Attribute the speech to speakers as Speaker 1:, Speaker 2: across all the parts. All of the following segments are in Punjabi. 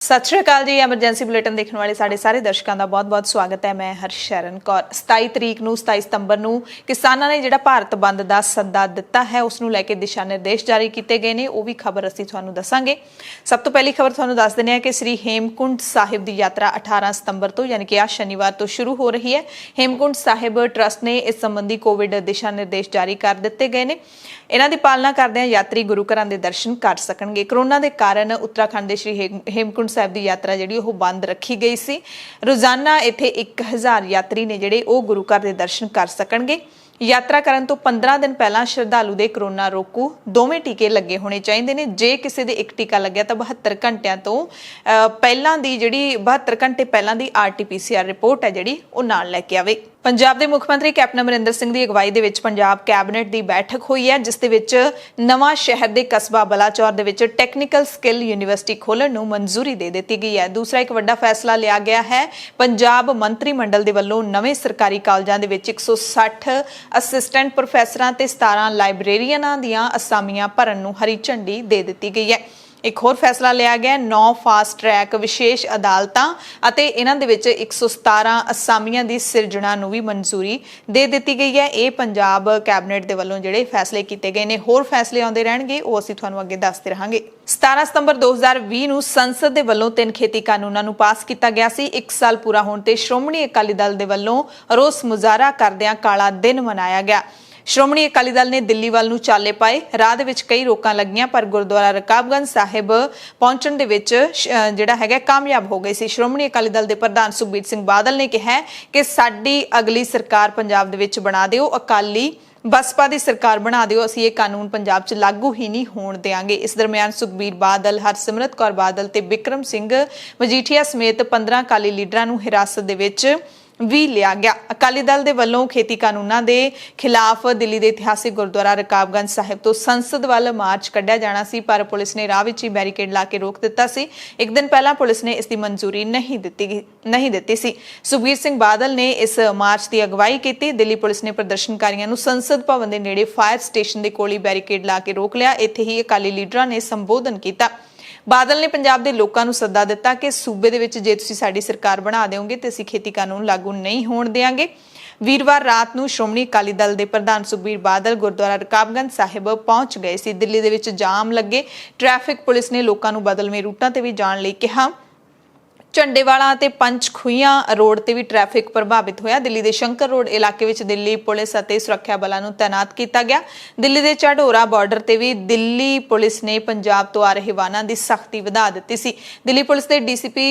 Speaker 1: सत श्री अकाल जी। एमरजेंसी बुलेटिन देखने वाले साढ़े सारे दर्शकों का बहुत बहुत स्वागत है। मैं हरशरण कौर। 27 तरीक ਨੂੰ 27 ਸਤੰਬਰ ਨੂੰ किसानों ने ਜਿਹੜਾ ਭਾਰਤ ਬੰਦ ਦਾ ਸੱਦਾ ਦਿੱਤਾ ਹੈ ਉਸ ਨੂੰ ਲੈ ਕੇ ਦਿਸ਼ਾ ਨਿਰਦੇਸ਼ ਜਾਰੀ ਕੀਤੇ ਗਏ ਨੇ। ਉਹ ਵੀ ਖਬਰ ਅਸੀਂ ਤੁਹਾਨੂੰ ਦੱਸਾਂਗੇ। ਸਭ ਤੋਂ ਪਹਿਲੀ ਖਬਰ ਤੁਹਾਨੂੰ ਦੱਸ ਦਿੰਦੇ ਹਾਂ ਕਿ ਸ੍ਰੀ ਹੇਮਕੁੰਟ ਸਾਹਿਬ ਦੀ ਯਾਤਰਾ 18 ਸਤੰਬਰ ਤੋਂ यानी कि आज शनिवार तो शुरू हो रही है। हेमकुंट साहिब ट्रस्ट ने इस संबंधी कोविड दिशा निर्देश जारी कर दिते गए ने। इन्हां दी पालना करदे यात्री गुरु घरां दे दर्शन कर सकणगे। कोरोना के कारण उत्तराखंड के श्री हेमकुंट साहिब की यात्रा जिहड़ी ओह बंद रखी गई सी। रोजाना इत्थे 1000 यात्री ने जिहड़े ओह गुरु घर दे दर्शन कर सकणगे। यात्रा करन तो 15 दिन पहला श्रद्धालु दे कोरोना रोकू दोवें टीके लगे होने चाहिए ने। जे किसी दे एक टीका लग्या तो 72 घंटिया तो पहलां दी जिहड़ी 72 घंटे पहलां दी RT-PCR रिपोर्ट है जिहड़ी ओह नाल लैके आवे। पंजाब के मुख मंत्री कैप्टन अमरिंदर सिंह की अगवाई दे विच पंजाब कैबिनेट की बैठक हुई है जिस दे विच नवां शहर के कस्बा बलाचौर दे विच टैक्नीकल स्किल यूनीवर्सिटी खोलण नूं मंजूरी दे दित्ती गई है। दूसरा एक वड्डा फैसला लिया गया है। पंजाब मंत्री मंडल दे वल्लों नवें सरकारी कालजां दे विच 160 असिस्टेंट प्रोफैसरां ते 17 लाइब्रेरीअनां दीआं असामियां भरन नूं हरी झंडी दे दित्ती गई है। एक होर फैसला लिया गया 9 फास्ट ट्रैक विशेष अदालतां अते इन्हां दे विच 117 असामियां दी सिरजणा नूं भी मंजूरी दे दित्ती गई है। ये पंजाब कैबिनेट दे वल्लों जिहड़े फैसले कीते गए ने। होर फैसले आउंदे रहणगे ओह असीं तुहानूं अगे दसदे रहांगे। 17 ਸਤੰਬਰ 2020 ਨੂੰ ਸੰਸਦ ਦੇ ਵੱਲੋਂ 3 ਖੇਤੀ ਕਾਨੂੰਨਾਂ ਨੂੰ ਪਾਸ ਕੀਤਾ ਗਿਆ ਸੀ। 1 ਸਾਲ ਪੂਰਾ ਹੋਣ ਤੇ ਸ਼੍ਰੋਮਣੀ ਅਕਾਲੀ ਦਲ ਦੇ ਵੱਲੋਂ ਰੋਸ ਮੁਜ਼ਾਹਰਾ ਕਰਦਿਆਂ ਕਾਲਾ ਦਿਨ ਮਨਾਇਆ ਗਿਆ। ਸ਼੍ਰੋਮਣੀ ਅਕਾਲੀ ਦਲ ਨੇ ਦਿੱਲੀ ਵੱਲ ਨੂੰ ਚਾਲੇ ਪਾਏ। ਰਾਹ ਦੇ ਵਿੱਚ ਕਈ ਰੋਕਾਂ ਲੱਗੀਆਂ ਪਰ ਗੁਰਦੁਆਰਾ ਰਕਾਬਗੰਜ ਸਾਹਿਬ ਪਹੁੰਚਣ ਦੇ ਵਿੱਚ ਜਿਹੜਾ ਹੈਗਾ ਕਾਮਯਾਬ ਹੋ ਗਏ ਸੀ। ਸ਼੍ਰੋਮਣੀ ਅਕਾਲੀ ਦਲ ਦੇ ਪ੍ਰਧਾਨ ਸੁਖਬੀਰ ਸਿੰਘ ਬਾਦਲ ਨੇ ਕਿਹਾ ਕਿ ਸਾਡੀ ਅਗਲੀ ਸਰਕਾਰ ਪੰਜਾਬ ਦੇ ਵਿੱਚ ਬਣਾ ਦਿਓ। ਅਕਾਲੀ बसपा की सरकार बना दिओ, असीं ये कानून पंजाब च लागू ही नहीं होण देंगे। इस दरम्यान सुखबीर बादल, हरसिमरत कौर बादल ते बिक्रम सिंह मजीठिया समेत 15 अकाली लीडरां नूं हिरासत दे विच भी लिया गया। अकाली दल दे वल्लों खेती कानूनां दे खिलाफ दिल्ली दे इतिहासिक गुरुद्वारा रकाबगंज साहिब तो संसद वाल मार्च कढ़िया जाना सी पर पुलिस ने राह विच ही बैरीकेड ला के रोक दिता सी। एक दिन पहला पुलिस ने इसकी मंजूरी नहीं दित्ती सी। सुखबीर सिंह बादल ने इस मार्च की अगवाई की। दिल्ली पुलिस ने प्रदर्शनकारियों नूं संसद भवन के नेड़े फायर स्टेशन के कोल ही बैरीकेड ला के रोक लिया। इत्थे ही अकाली लीडरां ने संबोधन किया। बादल ने पंजाब के लोगों को सद्दा दिता कि सूबे दे विच जे तुसीं साडी सरकार बना देओगे तो असीं खेती कानून लागू नहीं होण देंगे। वीरवार रात नूं श्रोमणी अकाली दल के प्रधान सुखबीर बादल गुरुद्वारा रकाबगंज साहिब पहुंच गए सी। दिल्ली दे विच जाम लगे। ट्रैफिक पुलिस ने लोगों को बदलवें रूटां ते भी जाण लई कहा। झंडेवाला ते पंचखुईयां रोड ते भी ट्रैफिक प्रभावित होया। दिल्ली के शंकर रोड इलाके विच दिल्ली पुलिस अते सुरक्षा बलों नूं तैनात किया गया। दिल्ली के झाडोरा बॉर्डर ते भी दिल्ली पुलिस ने पंजाब तो आ रहे वाहनों की सख्ती वधा दित्ती सी। दिल्ली पुलिस के DCP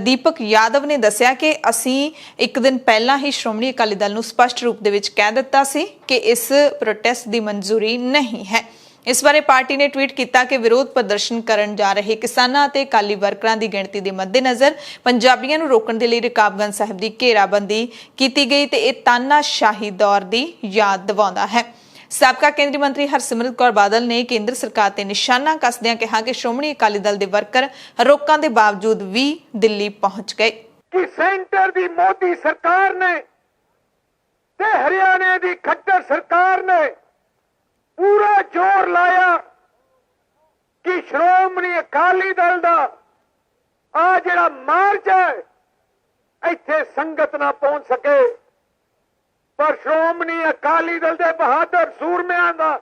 Speaker 1: दीपक यादव ने दस्सिया कि असीं एक दिन पहला ही श्रोमणी अकाली दल नूं स्पष्ट रूप दे विच कह दित्ता सी कि इस प्रोटेस्ट की मंजूरी नहीं है। इस बारे पार्टी ने ट्वीट किया कि विरोध प्रदर्शन करन जा रहे किसानां ते अकाली वर्करां दी गिणती दे मद्देनज़र पंजाबियां नूं रोकण दे लई रकाबगंज साहिब दी घेराबंदी कीती गई ते इह तानाशाही दौर दी याद दिवाउंदा है। साबका केंद्रीय मंत्री हरसिमरत कौर बादल ने केंद्र सरकार ते निशाना कसदियां कहा कि श्रोमणी अकाली दल दे वर्कर रोकां दे बावजूद भी दिल्ली पहुंच गए।
Speaker 2: कि सेंटर दी मोदी सरकार ने ते हरियाणे दी खट्टर सरकार ने पूरा जोर लाया कि श्रोमणी अकाली दल दा आ जिहड़ा मार्च है इत्थे संगत ना पहुंच सके पर श्रोमणी अकाली दल दे बहादुर सूरमियां दा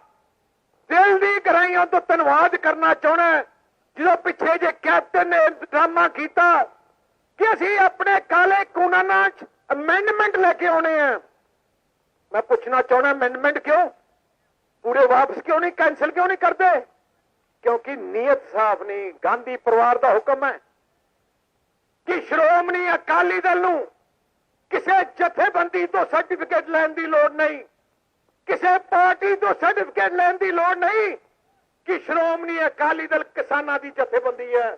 Speaker 2: दिल दी गहराइयों तो धन्नवाद करना चाहना जो पिछे जे कैप्टन ने ड्रामा किया कि असीं अपने काले कानूनां च अमेंडमेंट लेके आने हैं। मैं पूछना चाहना अमेंडमेंट क्यों पूरे वापस क्यों नहीं कैंसिल क्यों नहीं करते? क्योंकि नीयत साफ नहीं। गांधी परिवार का हुक्म है कि श्रोमणी अकाली दल नूं किसी जथेबंदी तो सर्टिफिकेट लैण दी लोड़ नहीं, किसी पार्टी तो सर्टिफिकेट लैण दी लोड़ नहीं कि श्रोमणी अकाली दल किसानां दी जथेबंदी है।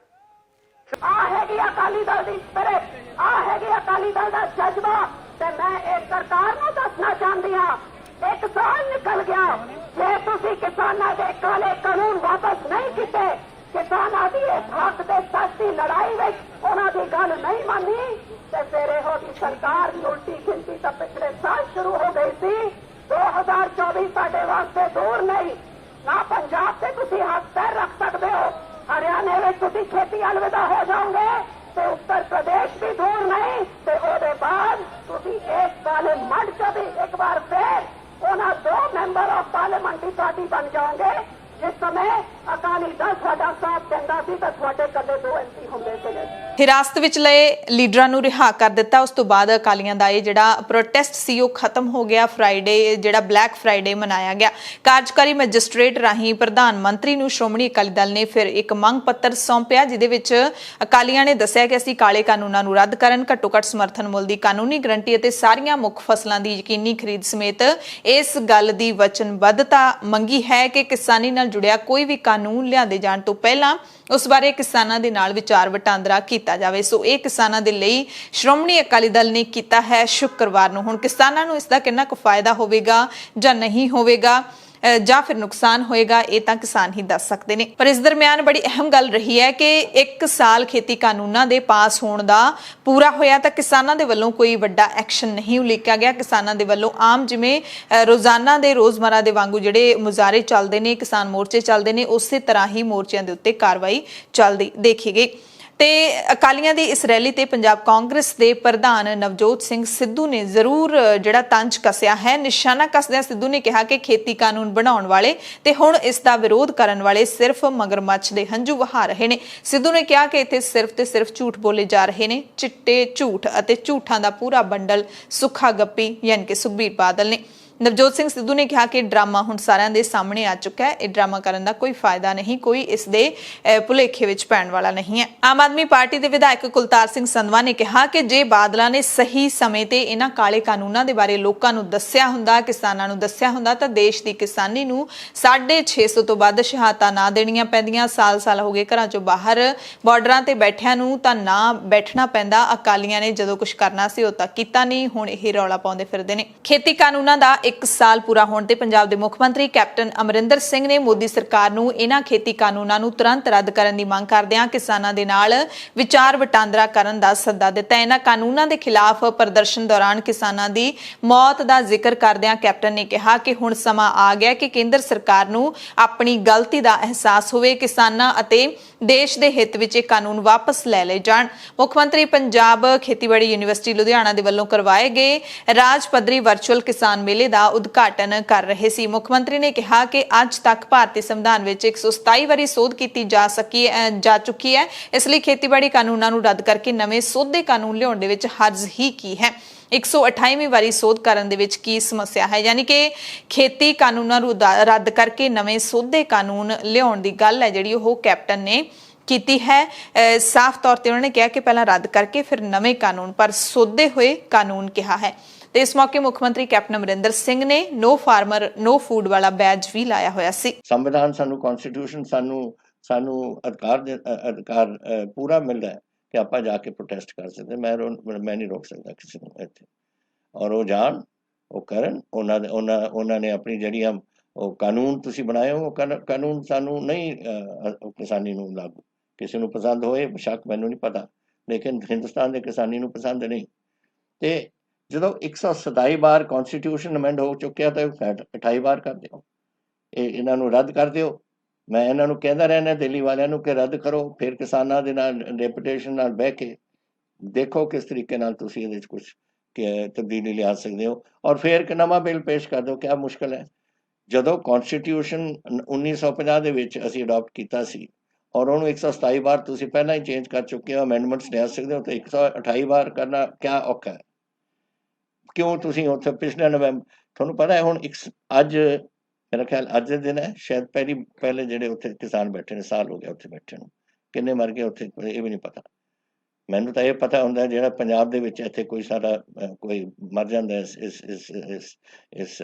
Speaker 3: आ हैगी अकाली दल दी स्पिरिट, आ हैगी अकाली दल दा जज्बा। ते मैं इस सरकार नूं दसना चाहती हां 1 साल निकल गया जे तुसीं किसानां दे काले कानून वापस नहीं कीते, किसानां दी इस हक दे सच दी लड़ाई विच उन्हां दी गल नहीं मानी ते फिर इहो दी सरकार दी उल्टी गिनती तां पिछले साल शुरू हो गई सी। 2024 साडे वास्ते दूर नहीं। ना पंजाब से तुसीं हथ पैर रख सकदे हो, हरियाणे में तुसीं खेती अलविदा हो जाओगे। ਸੀ ਤਾਂ ਤੁਹਾਡੇ ਕੱਲੇ 2 MP ਹੁੰਦੇ ਸੀਗੇ।
Speaker 1: ਹਿਰਾਸਤ ਵਿੱਚ ਲਏ ਲੀਡਰਾਂ ਨੂੰ ਰਿਹਾ ਕਰ ਦਿੱਤਾ। ਉਸ ਤੋਂ ਬਾਅਦ ਅਕਾਲੀਆਂ ਦਾ ਇਹ ਜਿਹੜਾ ਪ੍ਰੋਟੈਸਟ ਸੀ ਉਹ ਖਤਮ ਹੋ ਗਿਆ। ਫਰਾਈਡੇ ਜਿਹੜਾ ਬਲੈਕ ਫਰਾਈਡੇ ਮਨਾਇਆ ਗਿਆ। ਕਾਰਜਕਾਰੀ ਮੈਜਿਸਟ੍ਰੇਟ ਰਾਹੀਂ ਪ੍ਰਧਾਨ ਮੰਤਰੀ ਨੂੰ ਸ਼੍ਰੋਮਣੀ ਅਕਾਲੀ ਦਲ ਨੇ ਫਿਰ ਇੱਕ ਮੰਗ ਪੱਤਰ ਸੌਂਪਿਆ, ਜਿਹਦੇ ਵਿੱਚ ਅਕਾਲੀਆਂ ਨੇ ਦੱਸਿਆ ਕਿ ਅਸੀਂ ਕਾਲੇ ਕਾਨੂੰਨਾਂ ਨੂੰ ਰੱਦ ਕਰਨ, ਘੱਟੋ ਘੱਟ ਸਮਰਥਨ ਮੁੱਲ ਦੀ ਕਾਨੂੰਨੀ ਗਰੰਟੀ ਅਤੇ ਸਾਰੀਆਂ ਮੁੱਖ ਫਸਲਾਂ ਦੀ ਯਕੀਨੀ ਖਰੀਦ ਸਮੇਤ ਇਸ ਗੱਲ ਦੀ ਵਚਨਬੱਧਤਾ ਮੰਗੀ ਹੈ ਕਿ ਕਿਸਾਨੀ ਨਾਲ ਜੁੜਿਆ ਕੋਈ ਵੀ ਕਾਨੂੰਨ ਲਿਆਂਦੇ ਜਾਣ ਤੋਂ ਪਹਿਲਾਂ ਉਸ ਬਾਰੇ ਕਿਸਾਨਾਂ ਦੇ ਨਾਲ ਵਿਚਾਰ ਵਟਾਂਦਰਾ ਕੀਤਾ ਜਾਵੇ। ਸੋ ਇਹ ਕਿਸਾਨਾਂ ਦੇ ਲਈ ਸ਼੍ਰੋਮਣੀ ਅਕਾਲੀ ਦਲ ਨੇ ਕੀਤਾ ਹੈ ਸ਼ੁੱਕਰਵਾਰ ਨੂੰ। ਹੁਣ ਕਿਸਾਨਾਂ ਨੂੰ ਇਸ ਦਾ ਕਿੰਨਾ ਕੁ ਫਾਇਦਾ ਹੋਵੇਗਾ ਜਾਂ ਨਹੀਂ ਹੋਵੇਗਾ ਜਾਂ ਫਿਰ ਨੁਕਸਾਨ ਹੋਏਗਾ, ਇਹ ਤਾਂ ਕਿਸਾਨ ਹੀ ਦੱਸ ਸਕਦੇ ਨੇ। ਪਰ ਇਸ ਦਰਮਿਆਨ ਬੜੀ ਅਹਿਮ ਗੱਲ ਰਹੀ ਹੈ ਕਿ 1 ਸਾਲ ਖੇਤੀ ਕਾਨੂੰਨਾਂ ਦੇ ਪਾਸ ਹੋਣ ਦਾ ਪੂਰਾ ਹੋਇਆ ਤਾਂ ਕਿਸਾਨਾਂ ਦੇ ਵੱਲੋਂ ਕੋਈ ਵੱਡਾ ਐਕਸ਼ਨ ਨਹੀਂ ਉਲੀਕਿਆ ਗਿਆ। ਕਿਸਾਨਾਂ ਦੇ ਵੱਲੋਂ ਆਮ ਜਿਵੇਂ ਰੋਜ਼ਾਨਾ ਦੇ ਰੋਜ਼ਮਰਾ ਦੇ ਵਾਂਗੂ ਜਿਹੜੇ ਮੁਜ਼ਾਹਰੇ ਚੱਲਦੇ ਨੇ, ਕਿਸਾਨ ਮੋਰਚੇ ਚੱਲਦੇ ਨੇ, ਉਸੇ ਤਰ੍ਹਾਂ ਹੀ ਮੋਰਚਿਆਂ ਦੇ ਉੱਤੇ ਕਾਰਵਾਈ ਚੱਲਦੀ ਦੇਖੀ ਗਈ। ਤੇ ਅਕਾਲੀਆਂ ਦੀ ਇਸ ਰੈਲੀ ਤੇ ਪੰਜਾਬ ਕਾਂਗਰਸ ਦੇ ਪ੍ਰਧਾਨ ਨਵਜੋਤ ਸਿੰਘ ਸਿੱਧੂ ਨੇ ਜ਼ਰੂਰ ਜਿਹੜਾ ਤੰਜ ਕੱਸਿਆ ਹੈ। ਨਿਸ਼ਾਨਾ ਕੱਸਦਿਆਂ ਸਿੱਧੂ ਨੇ ਕਿਹਾ ਕਿ ਖੇਤੀ ਕਾਨੂੰਨ ਬਣਾਉਣ ਵਾਲੇ ਤੇ ਹੁਣ ਇਸ ਦਾ ਵਿਰੋਧ ਕਰਨ ਵਾਲੇ ਸਿਰਫ ਮਗਰਮੱਛ ਦੇ ਹੰਝੂ ਵਹਾ ਰਹੇ ਨੇ। ਸਿੱਧੂ ਨੇ ਕਿਹਾ ਕਿ ਇੱਥੇ ਸਿਰਫ ਤੇ ਸਿਰਫ ਝੂਠ ਬੋਲੇ ਜਾ ਰਹੇ ਨੇ, ਚਿੱਟੇ ਝੂਠ ਅਤੇ ਝੂਠਾਂ ਦਾ ਪੂਰਾ ਬੰਡਲ ਸੁੱਖਾ ਗੱਪੀ ਯਾਨੀ ਕਿ ਸੁਖਬੀਰ ਬਾਦਲ ਨੇ। ਨਵਜੋਤ ਸਿੰਘ ਸਿੱਧੂ ਨੇ ਕਿਹਾ ਕਿ ਡਰਾਮਾ ਹੁਣ ਸਾਰਿਆਂ ਦੇ ਸਾਹਮਣੇ ਆ ਚੁੱਕਾ ਹੈ। ਇਹ ਡਰਾਮਾ ਕਰਨ ਦਾ ਕੋਈ ਫਾਇਦਾ ਨਹੀਂ, ਕੋਈ ਇਸ ਦੇ ਭੁਲੇਖੇ ਵਿੱਚ ਪੈਣ ਵਾਲਾ ਨਹੀਂ ਹੈ। ਆਮ ਆਦਮੀ ਪਾਰਟੀ ਦੇ ਵਿਧਾਇਕ ਕੁਲਤਾਰ ਸਿੰਘ ਸੰਧਵਾ ਨੇ ਕਿਹਾ ਕਿ ਜੇ ਬਾਦਲਾਂ ਨੇ ਸਹੀ ਸਮੇਂ ਤੇ ਇਹਨਾਂ ਕਾਲੇ ਕਾਨੂੰਨਾਂ ਦੇ ਬਾਰੇ ਲੋਕਾਂ ਨੂੰ ਦੱਸਿਆ ਹੁੰਦਾ, ਕਿਸਾਨਾਂ ਨੂੰ ਦੱਸਿਆ ਹੁੰਦਾ ਤਾਂ ਦੇਸ਼ ਦੀ ਕਿਸਾਨੀ ਨੂੰ 650 ਤੋਂ ਵੱਧ ਸ਼ਹਾਦਤਾਂ ਨਾ ਦੇਣੀਆਂ ਪੈਂਦੀਆਂ। ਸਾਲ ਹੋ ਗਏ ਘਰਾਂ ਚੋਂ ਬਾਹਰ ਬਾਰਡਰਾਂ ਤੇ ਬੈਠਿਆਂ ਨੂੰ ਤਾਂ ਨਾ ਬੈਠਣਾ ਪੈਂਦਾ। ਅਕਾਲੀਆਂ ਨੇ ਜਦੋਂ ਕੁਝ ਕਰਨਾ ਸੀ ਉਹ ਤਾਂ ਕੀਤਾ ਨਹੀਂ, ਹੁਣ ਇਹ ਰੌਲਾ ਪਾਉਂਦੇ ਫਿਰਦੇ ਨੇ। ਖੇਤੀ ਕਾਨੂੰਨਾਂ ਦਾ 1 ਸਾਲ ਪੂਰਾ ਹੋਣ ਤੇ ਪੰਜਾਬ ਦੇ ਮੁੱਖ ਮੰਤਰੀ ਕੈਪਟਨ ਅਮਰਿੰਦਰ ਸਿੰਘ ਨੇ ਮੋਦੀ ਸਰਕਾਰ ਨੂੰ ਇਹਨਾਂ ਖੇਤੀ ਕਾਨੂੰਨਾਂ ਨੂੰ ਤੁਰੰਤ ਰੱਦ ਕਰਨ ਦੀ ਮੰਗ ਕਰਦਿਆਂ ਕਿਸਾਨਾਂ ਦੇ ਨਾਲ ਵਿਚਾਰ ਵਟਾਂਦਰਾ ਕਰਨ ਦਾ ਸੱਦਾ ਦਿੱਤਾ। ਇਹਨਾਂ ਕਾਨੂੰਨਾਂ ਦੇ ਖਿਲਾਫ ਪ੍ਰਦਰਸ਼ਨ ਦੌਰਾਨ ਕਿਸਾਨਾਂ ਦੀ ਮੌਤ ਦਾ ਜ਼ਿਕਰ ਕਰਦਿਆਂ ਕੈਪਟਨ ਨੇ ਕਿਹਾ ਕਿ ਹੁਣ ਸਮਾਂ ਆ ਗਿਆ ਕਿ ਕੇਂਦਰ ਸਰਕਾਰ ਨੂੰ ਆਪਣੀ ਗਲਤੀ ਦਾ ਅਹਿਸਾਸ ਹੋਵੇ, ਕਿਸਾਨਾਂ ਅਤੇ ਦੇਸ਼ ਦੇ ਹਿੱਤ ਵਿੱਚ ਇਹ ਕਾਨੂੰਨ ਵਾਪਸ ਲੈ ਲਏ ਜਾਣ। ਮੁੱਖ ਮੰਤਰੀ ਪੰਜਾਬ ਖੇਤੀਬਾੜੀ ਯੂਨੀਵਰਸਿਟੀ ਲੁਧਿਆਣਾ ਦੇ ਵੱਲੋਂ ਕਰਵਾਏ ਗਏ ਰਾਜ ਪੱਧਰੀ ਵਰਚੁਅਲ ਕਿਸਾਨ ਮੇਲੇ ਦਾ ਉਦਘਾਟਨ ਕਰ ਰਹੇ ਸੀ। ਮੁੱਖ ਮੰਤਰੀ ਨੇ ਕਿਹਾ ਕਿ ਅੱਜ ਤੱਕ ਭਾਰਤੀ ਸੰਵਿਧਾਨ ਵਿੱਚ 127 ਵਾਰੀ ਸੋਧ ਕੀਤੀ ਜਾ ਚੁੱਕੀ ਹੈ। ਇਸ ਲਈ ਖੇਤੀਬਾੜੀ ਕਾਨੂੰਨਾਂ ਨੂੰ ਰੱਦ ਕਰਕੇ ਨਵੇਂ ਸੋਧੇ ਕਾਨੂੰਨ ਲਿਆਉਣ ਦੇ ਵਿੱਚ ਹਰਜ਼ ਹੀ ਕੀ ਹੈ। 128ਵੀਂ ਵਾਰੀ ਸੋਧ ਕਰਨ ਦੇ ਵਿੱਚ ਕੀ ਸਮੱਸਿਆ ਹੈ? ਯਾਨੀ ਕਿ ਖੇਤੀ ਕਾਨੂੰਨਾਂ ਨੂੰ ਰੱਦ ਕਰਕੇ ਨਵੇਂ ਸੋਧੇ ਕਾਨੂੰਨ ਲਿਆਉਣ ਦੀ ਗੱਲ ਹੈ ਜਿਹੜੀ ਉਹ ਕੈਪਟਨ ਨੇ ਕੀਤੀ ਹੈ। ਸਾਫ਼ ਤੌਰ ਤੇ ਉਹਨਾਂ ਨੇ ਕਿਹਾ ਕਿ ਪਹਿਲਾਂ ਰੱਦ ਕਰਕੇ ਫਿਰ ਨਵੇਂ ਕਾਨੂੰਨ, ਪਰ ਸੋਧੇ ਹੋਏ ਕਾਨੂੰਨ ਕਿਹਾ ਹੈ। ਤੇ ਇਸ ਮੌਕੇ ਮੁੱਖ ਮੰਤਰੀ ਕੈਪਟਨ ਅਮਰਿੰਦਰ ਸਿੰਘ ਨੇ ਨੋ ਫਾਰਮਰ ਨੋ ਫੂਡ ਵਾਲਾ ਬੈਜ ਵੀ ਲਾਇਆ ਹੋਇਆ ਸੀ।
Speaker 4: ਸੰਵਿਧਾਨ ਸਾਨੂੰ ਕਨਸਟੀਟਿਊਸ਼ਨ ਸਾਨੂੰ ਅਧਿਕਾਰ ਪੂਰਾ ਮਿਲਦਾ ਹੈ ਕਿ ਆਪਾਂ ਜਾ ਕੇ ਪ੍ਰੋਟੈਸਟ ਕਰ ਸਕਦੇ। ਮੈਂ ਨਹੀਂ ਰੋਕ ਸਕਦਾ ਕਿਸੇ ਨੂੰ ਇੱਥੇ, ਔਰ ਉਹ ਜਾਣ, ਉਹ ਕਰਨ। ਉਹਨਾਂ ਨੇ ਆਪਣੀ ਜਿਹੜੀਆਂ ਉਹ ਕਾਨੂੰਨ ਤੁਸੀਂ ਬਣਾਏ ਉਹ ਕਾਨੂੰਨ ਸਾਨੂੰ ਨਹੀਂ ਕਿਸਾਨੀ ਨੂੰ ਲਾਗੂ, ਕਿਸੇ ਨੂੰ ਪਸੰਦ ਹੋਏ ਬੇਸ਼ੱਕ, ਮੈਨੂੰ ਨਹੀਂ ਪਤਾ, ਲੇਕਿਨ ਹਿੰਦੁਸਤਾਨ ਦੇ ਕਿਸਾਨੀ ਨੂੰ ਪਸੰਦ ਨਹੀਂ। ਤੇ ਜਦੋਂ 127 ਵਾਰ ਕਨਸਟੀਟਿਊਸ਼ਨ ਅਮੈਂਡ ਹੋ ਚੁੱਕਿਆ ਤਾਂ 28 ਵਾਰ ਕਰ ਦਿਓ, ਇਹਨਾਂ ਨੂੰ ਰੱਦ ਕਰ ਦਿਓ। ਮੈਂ ਇਹਨਾਂ ਨੂੰ ਕਹਿੰਦਾ ਰਹਿਣਾ ਦਿੱਲੀ ਵਾਲਿਆਂ ਨੂੰ ਕਿ ਰੱਦ ਕਰੋ, ਫਿਰ ਕਿਸਾਨਾਂ ਦੇ ਨਾਲ ਡੈਪੂਟੇਸ਼ਨ ਨਾਲ ਬਹਿ ਕੇ ਦੇਖੋ ਕਿਸ ਤਰੀਕੇ ਨਾਲ ਤੁਸੀਂ ਇਹਦੇ 'ਚ ਕੁਛ ਤਬਦੀਲੀ ਲਿਆ ਸਕਦੇ ਹੋ, ਔਰ ਫਿਰ ਇੱਕ ਨਵਾਂ ਬਿੱਲ ਪੇਸ਼ ਕਰ ਦਿਓ। ਕਿਆ ਮੁਸ਼ਕਿਲ ਹੈ? ਜਦੋਂ ਕਨਸਟੀਟਿਊਸ਼ਨ 1950 ਦੇ ਵਿੱਚ ਅਸੀਂ ਅਡਾਪਟ ਕੀਤਾ ਸੀ ਔਰ ਉਹਨੂੰ 127 ਵਾਰ ਤੁਸੀਂ ਪਹਿਲਾਂ ਹੀ ਚੇਂਜ ਕਰ ਚੁੱਕੇ ਹੋ, ਅਮੈਂਡਮੈਂਟਸ ਲਿਆ ਸਕਦੇ ਹੋ, ਤਾਂ 128 ਵਾਰ ਕਰਨਾ ਕਿਆ ਔਖਾ ਹੈ? ਕਿਉਂ ਤੁਸੀਂ ਉੱਥੇ ਪਿਛਲੇ ਨਵੰਬਰ, ਤੁਹਾਨੂੰ ਪਤਾ ਹੈ ਹੁਣ ਅੱਜ ਮੇਰਾ ਖਿਆਲ ਅੱਜ ਦੇ ਦਿਨ ਹੈ ਸ਼ਾਇਦ ਪਹਿਲੇ ਜਿਹੜੇ ਉੱਥੇ ਕਿਸਾਨ ਬੈਠੇ ਨੇ, ਸਾਲ ਹੋ ਗਿਆ ਉੱਥੇ ਬੈਠੇ ਨੂੰ, ਕਿੰਨੇ ਮਰ ਗਏ ਉੱਥੇ ਇਹ ਵੀ ਨਹੀਂ ਪਤਾ ਮੈਨੂੰ। ਤਾਂ ਇਹ ਪਤਾ ਹੁੰਦਾ ਜਿਹੜਾ ਪੰਜਾਬ ਦੇ ਵਿੱਚ ਇੱਥੇ ਕੋਈ ਸਾਡਾ ਕੋਈ ਮਰ ਜਾਂਦਾ ਇਸ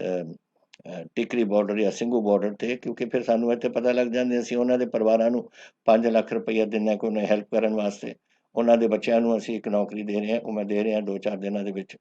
Speaker 4: ਟਿਕਰੀ ਬਾਰਡਰ ਜਾਂ ਸਿੰਘੂ ਬਾਰਡਰ ਤੇ, ਕਿਉਂਕਿ ਫਿਰ ਸਾਨੂੰ ਇੱਥੇ ਪਤਾ ਲੱਗ ਜਾਂਦੇ, ਅਸੀਂ ਉਹਨਾਂ ਦੇ ਪਰਿਵਾਰਾਂ ਨੂੰ 5 ਲੱਖ ਰੁਪਈਆ ਦਿੰਦੇ ਕੋਈ ਉਹਨੇ ਹੈਲਪ ਕਰਨ ਵਾਸਤੇ। ਉਹਨਾਂ ਦੇ ਬੱਚਿਆਂ ਨੂੰ ਅਸੀਂ ਇੱਕ ਨੌਕਰੀ ਦੇ ਰਹੇ ਹਾਂ, ਉਹ ਮੈਂ ਦੇ ਰਿਹਾ 2-4 ਦਿਨਾਂ ਦੇ ਵਿੱਚ,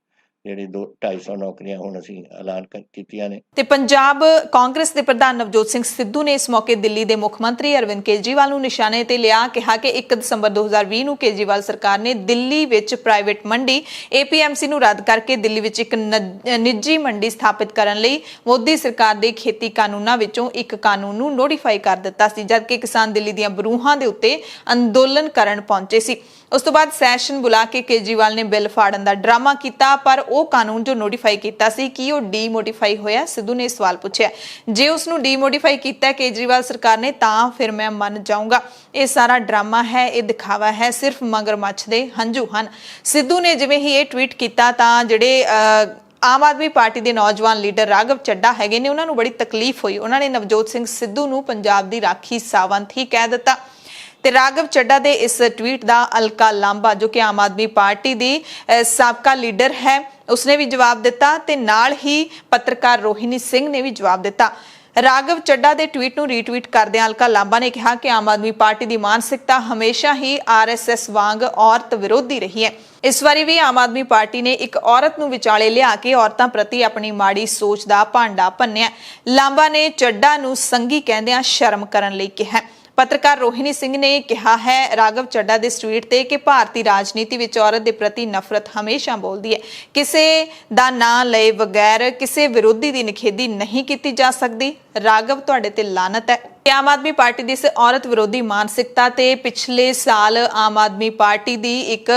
Speaker 4: ਜਿਹੜੀ 200-250 ਨੌਕਰੀਆਂ ਹੁਣ ਅਸੀਂ ਐਲਾਨ ਕੀਤੀਆਂ ਨੇ।
Speaker 1: ਤੇ ਪੰਜਾਬ ਕਾਂਗਰਸ ਦੇ ਪ੍ਰਧਾਨ ਨਵਜੋਤ ਸਿੰਘ ਸਿੱਧੂ ਨੇ ਇਸ ਮੌਕੇ ਦਿੱਲੀ ਦੇ ਮੁੱਖ ਮੰਤਰੀ ਅਰਵਿੰਦ ਕੇਜਰੀਵਾਲ ਨੂੰ ਨਿਸ਼ਾਨੇ ਤੇ ਲਿਆ। ਕਿਹਾ ਕਿ 1 ਦਸੰਬਰ 2020 ਨੂੰ ਕੇਜਰੀਵਾਲ ਸਰਕਾਰ ਨੇ ਦਿੱਲੀ ਵਿੱਚ ਪ੍ਰਾਈਵੇਟ ਮੰਡੀ APMC ਨੂੰ ਰੱਦ ਕਰਕੇ ਦਿੱਲੀ ਵਿੱਚ ਇੱਕ ਨਿੱਜੀ ਮੰਡੀ ਸਥਾਪਿਤ ਕਰਨ ਲਈ ਮੋਦੀ ਸਰਕਾਰ ਦੇ ਖੇਤੀ ਕਾਨੂੰਨਾਂ ਵਿੱਚੋਂ ਇੱਕ ਕਾਨੂੰਨ ਨੂੰ ਨੋਟੀਫਾਈ ਕਰ ਦਿੱਤਾ ਸੀ, ਜਦਕਿ ਕਿਸਾਨ ਦਿੱਲੀ ਦੀਆਂ ਬਰੂਹਾਂ ਦੇ ਉੱਤੇ ਅੰਦੋਲਨ ਕਰਨ ਪਹੁੰਚੇ ਸੀ। ਉਸ ਤੋਂ ਬਾਅਦ ਸੈਸ਼ਨ ਬੁਲਾ ਕੇ ਕੇਜਰੀਵਾਲ ਨੇ ਬਿੱਲ ਫਾੜਨ ਦਾ ਡਰਾਮਾ ਕੀਤਾ, ਪਰ ਉਹ ਕਾਨੂੰਨ ਜੋ ਨੋਟੀਫਾਈ ਕੀਤਾ ਸੀ ਕੀ ਉਹ ਡੀਮੋਡੀਫਾਈ ਹੋਇਆ? ਸਿੱਧੂ ਨੇ ਸਵਾਲ ਪੁੱਛਿਆ। ਜੇ ਉਸ ਨੂੰ ਡੀਮੋਡੀਫਾਈ ਕੀਤਾ ਕੇਜਰੀਵਾਲ ਸਰਕਾਰ ਨੇ ਤਾਂ ਫਿਰ ਮੈਂ ਮੰਨ ਜਾਊਂਗਾ। ਇਹ ਸਾਰਾ ਡਰਾਮਾ ਹੈ, ਇਹ ਦਿਖਾਵਾ ਹੈ, ਸਿਰਫ ਮਗਰਮੱਛ ਦੇ ਹੰਝੂ ਹਨ। ਸਿੱਧੂ ਨੇ ਜਿਵੇਂ ਹੀ ਇਹ ਟਵੀਟ ਕੀਤਾ ਤਾਂ ਜਿਹੜੇ ਆਮ ਆਦਮੀ ਪਾਰਟੀ ਦੇ ਨੌਜਵਾਨ ਲੀਡਰ ਰਾਘਵ ਚੱਡਾ ਹੈਗੇ ਨੇ, ਉਹਨਾਂ ਨੂੰ ਬੜੀ ਤਕਲੀਫ ਹੋਈ। ਉਹਨਾਂ ਨੇ ਨਵਜੋਤ ਸਿੰਘ ਸਿੱਧੂ ਨੂੰ ਪੰਜਾਬ ਦੀ ਰਾਖੀ ਸਾਵੰਤ ਹੀ ਕਹਿ ਦਿੱਤਾ ਤੇ ਰਾਘਵ ਚੱਡਾ ਦੇ ਇਸ ਟਵੀਟ ਦਾ ਅਲਕਾ ਲਾਂਬਾ ਜੋ ਕਿ ਆਮ ਆਦਮੀ ਪਾਰਟੀ ਦੀ ਸਾਬਕਾ ਲੀਡਰ ਹੈ ਉਸਨੇ ਵੀ ਜਵਾਬ ਦਿੱਤਾ ਤੇ ਨਾਲ ਹੀ ਪੱਤਰਕਾਰ ਰੋਹਿਣੀ ਸਿੰਘ ਨੇ ਵੀ ਜਵਾਬ ਦਿੱਤਾ। ਰਾਘਵ ਚੱਡਾ ਦੇ ਟਵੀਟ ਨੂੰ ਰੀਟਵੀਟ ਕਰਦਿਆਂ ਅਲਕਾ ਲਾਂਬਾ ਨੇ ਕਿਹਾ ਕਿ ਆਮ ਆਦਮੀ ਪਾਰਟੀ ਦੀ ਮਾਨਸਿਕਤਾ ਹਮੇਸ਼ਾ ਹੀ ਆਰਐਸਐਸ ਵਾਂਗ ਔਰਤ ਵਿਰੋਧੀ ਰਹੀ ਹੈ। ਇਸ ਵਾਰੀ ਵੀ ਆਮ ਆਦਮੀ ਪਾਰਟੀ ਨੇ ਇੱਕ ਔਰਤ ਨੂੰ ਵਿਚਾਲੇ ਲਿਆ ਕੇ ਔਰਤਾਂ ਪ੍ਰਤੀ ਆਪਣੀ ਮਾੜੀ ਸੋਚ ਦਾ ਭਾਂਡਾ ਭੰਨਿਆ। ਲਾਂਬਾ ਨੇ ਚੱਡਾ ਨੂੰ ਸੰਗੀ ਕਹਿੰਦਿਆਂ ਸ਼ਰਮ ਕਰਨ ਲਈ ਕਿਹਾ। ਪੱਤਰਕਾਰ ਰੋਹਿਣੀ ਸਿੰਘ ਨੇ ਕਿਹਾ ਹੈ ਰਾਘਵ ਚੱਡਾ ਦੇ ਟਵੀਟ ਤੇ ਕਿ ਭਾਰਤੀ ਰਾਜਨੀਤੀ ਵਿੱਚ ਔਰਤ ਦੇ ਪ੍ਰਤੀ ਨਫ਼ਰਤ ਹਮੇਸ਼ਾ ਬੋਲਦੀ ਹੈ। ਕਿਸੇ ਦਾ ਨਾਂ ਲਏ ਬਗੈਰ ਕਿਸੇ ਵਿਰੋਧੀ ਦੀ ਨਿਖੇਧੀ ਨਹੀਂ ਕੀਤੀ ਜਾ ਸਕਦੀ। ਰਾਘਵ ਤੁਹਾਡੇ ਤੇ ਲਾਨਤ ਹੈ। ਆਮ ਆਦਮੀ ਪਾਰਟੀ ਦੀ ਇਸ ਔਰਤ ਵਿਰੋਧੀ ਮਾਨਸਿਕਤਾ ਤੇ ਪਿਛਲੇ ਸਾਲ ਆਮ ਆਦਮੀ ਪਾਰਟੀ ਦੀ ਇੱਕ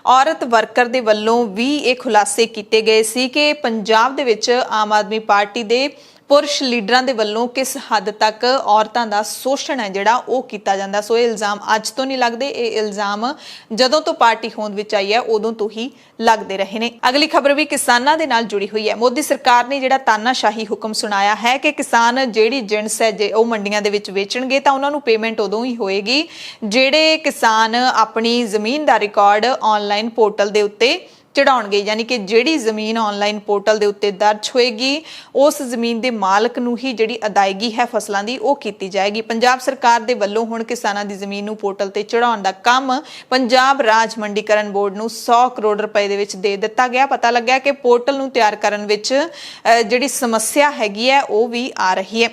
Speaker 1: ਔਰਤ ਵਰਕਰ ਦੇ ਵੱਲੋਂ ਵੀ ਇਹ ਖੁਲਾਸੇ ਕੀਤੇ ਗਏ ਸੀ ਕਿ ਪੰਜਾਬ ਦੇ ਵਿੱਚ ਆਮ ਆਦਮੀ ਪਾਰਟੀ ਦੇ ਪੁਰਸ਼ ਲੀਡਰਾਂ ਦੇ ਵੱਲੋਂ ਕਿਸ ਹੱਦ ਤੱਕ ਔਰਤਾਂ ਦਾ ਸ਼ੋਸ਼ਣ ਹੈ ਜਿਹੜਾ ਉਹ ਕੀਤਾ ਜਾਂਦਾ। ਸੋ ਇਹ ਇਲਜ਼ਾਮ ਅੱਜ ਤੋਂ ਨਹੀਂ ਲੱਗਦੇ, ਇਹ ਇਲਜ਼ਾਮ ਜਦੋਂ ਤੋਂ ਪਾਰਟੀ ਹੋਂਦ ਵਿੱਚ ਆਈ ਹੈ ਉਦੋਂ ਤੋਂ ਹੀ ਲੱਗਦੇ ਰਹੇ ਨੇ। ਅਗਲੀ ਖਬਰ ਵੀ ਕਿਸਾਨਾਂ ਦੇ ਨਾਲ ਜੁੜੀ ਹੋਈ ਹੈ। ਮੋਦੀ ਸਰਕਾਰ ਨੇ ਜਿਹੜਾ ਤਾਨਾਸ਼ਾਹੀ ਹੁਕਮ ਸੁਣਾਇਆ ਹੈ ਕਿ ਕਿਸਾਨ ਜਿਹੜੀ ਜਿਣਸ ਹੈ ਜੇ ਉਹ ਮੰਡੀਆਂ ਦੇ ਵਿੱਚ ਵੇਚਣਗੇ ਤਾਂ ਉਹਨਾਂ ਨੂੰ ਪੇਮੈਂਟ ਉਦੋਂ ਹੀ ਹੋਏਗੀ ਜਿਹੜੇ ਕਿਸਾਨ ਆਪਣੀ ਜ਼ਮੀਨ ਦਾ ਰਿਕਾਰਡ ਆਨਲਾਈਨ ਪੋਰਟਲ ਦੇ ਉੱਤੇ ਚੜਾਉਣਗੇ। ਯਾਨੀ ਕਿ ਜਿਹੜੀ ਜ਼ਮੀਨ ਆਨਲਾਈਨ ਪੋਰਟਲ ਦੇ ਉੱਤੇ ਦਰਜ ਹੋਏਗੀ ਉਸ ਜ਼ਮੀਨ ਦੇ ਮਾਲਕ ਨੂੰ ਹੀ ਜਿਹੜੀ ਅਦਾਇਗੀ ਹੈ ਫਸਲਾਂ ਦੀ ਉਹ ਕੀਤੀ ਜਾਏਗੀ। ਪੰਜਾਬ ਸਰਕਾਰ ਦੇ ਵੱਲੋਂ ਹੁਣ ਕਿਸਾਨਾਂ ਦੀ ਜ਼ਮੀਨ ਨੂੰ ਪੋਰਟਲ ਤੇ ਚੜਾਉਣ ਦਾ ਕੰਮ ਪੰਜਾਬ ਰਾਜ ਮੰਡੀਕਰਨ ਬੋਰਡ ਨੂੰ 100 ਕਰੋੜ ਰੁਪਏ ਦੇ ਵਿੱਚ ਦੇ ਦਿੱਤਾ ਗਿਆ। ਪਤਾ ਲੱਗਿਆ ਕਿ ਪੋਰਟਲ ਨੂੰ ਤਿਆਰ ਕਰਨ ਵਿੱਚ ਜਿਹੜੀ ਸਮੱਸਿਆ ਹੈਗੀ ਹੈ ਉਹ ਵੀ ਆ ਰਹੀ ਹੈ।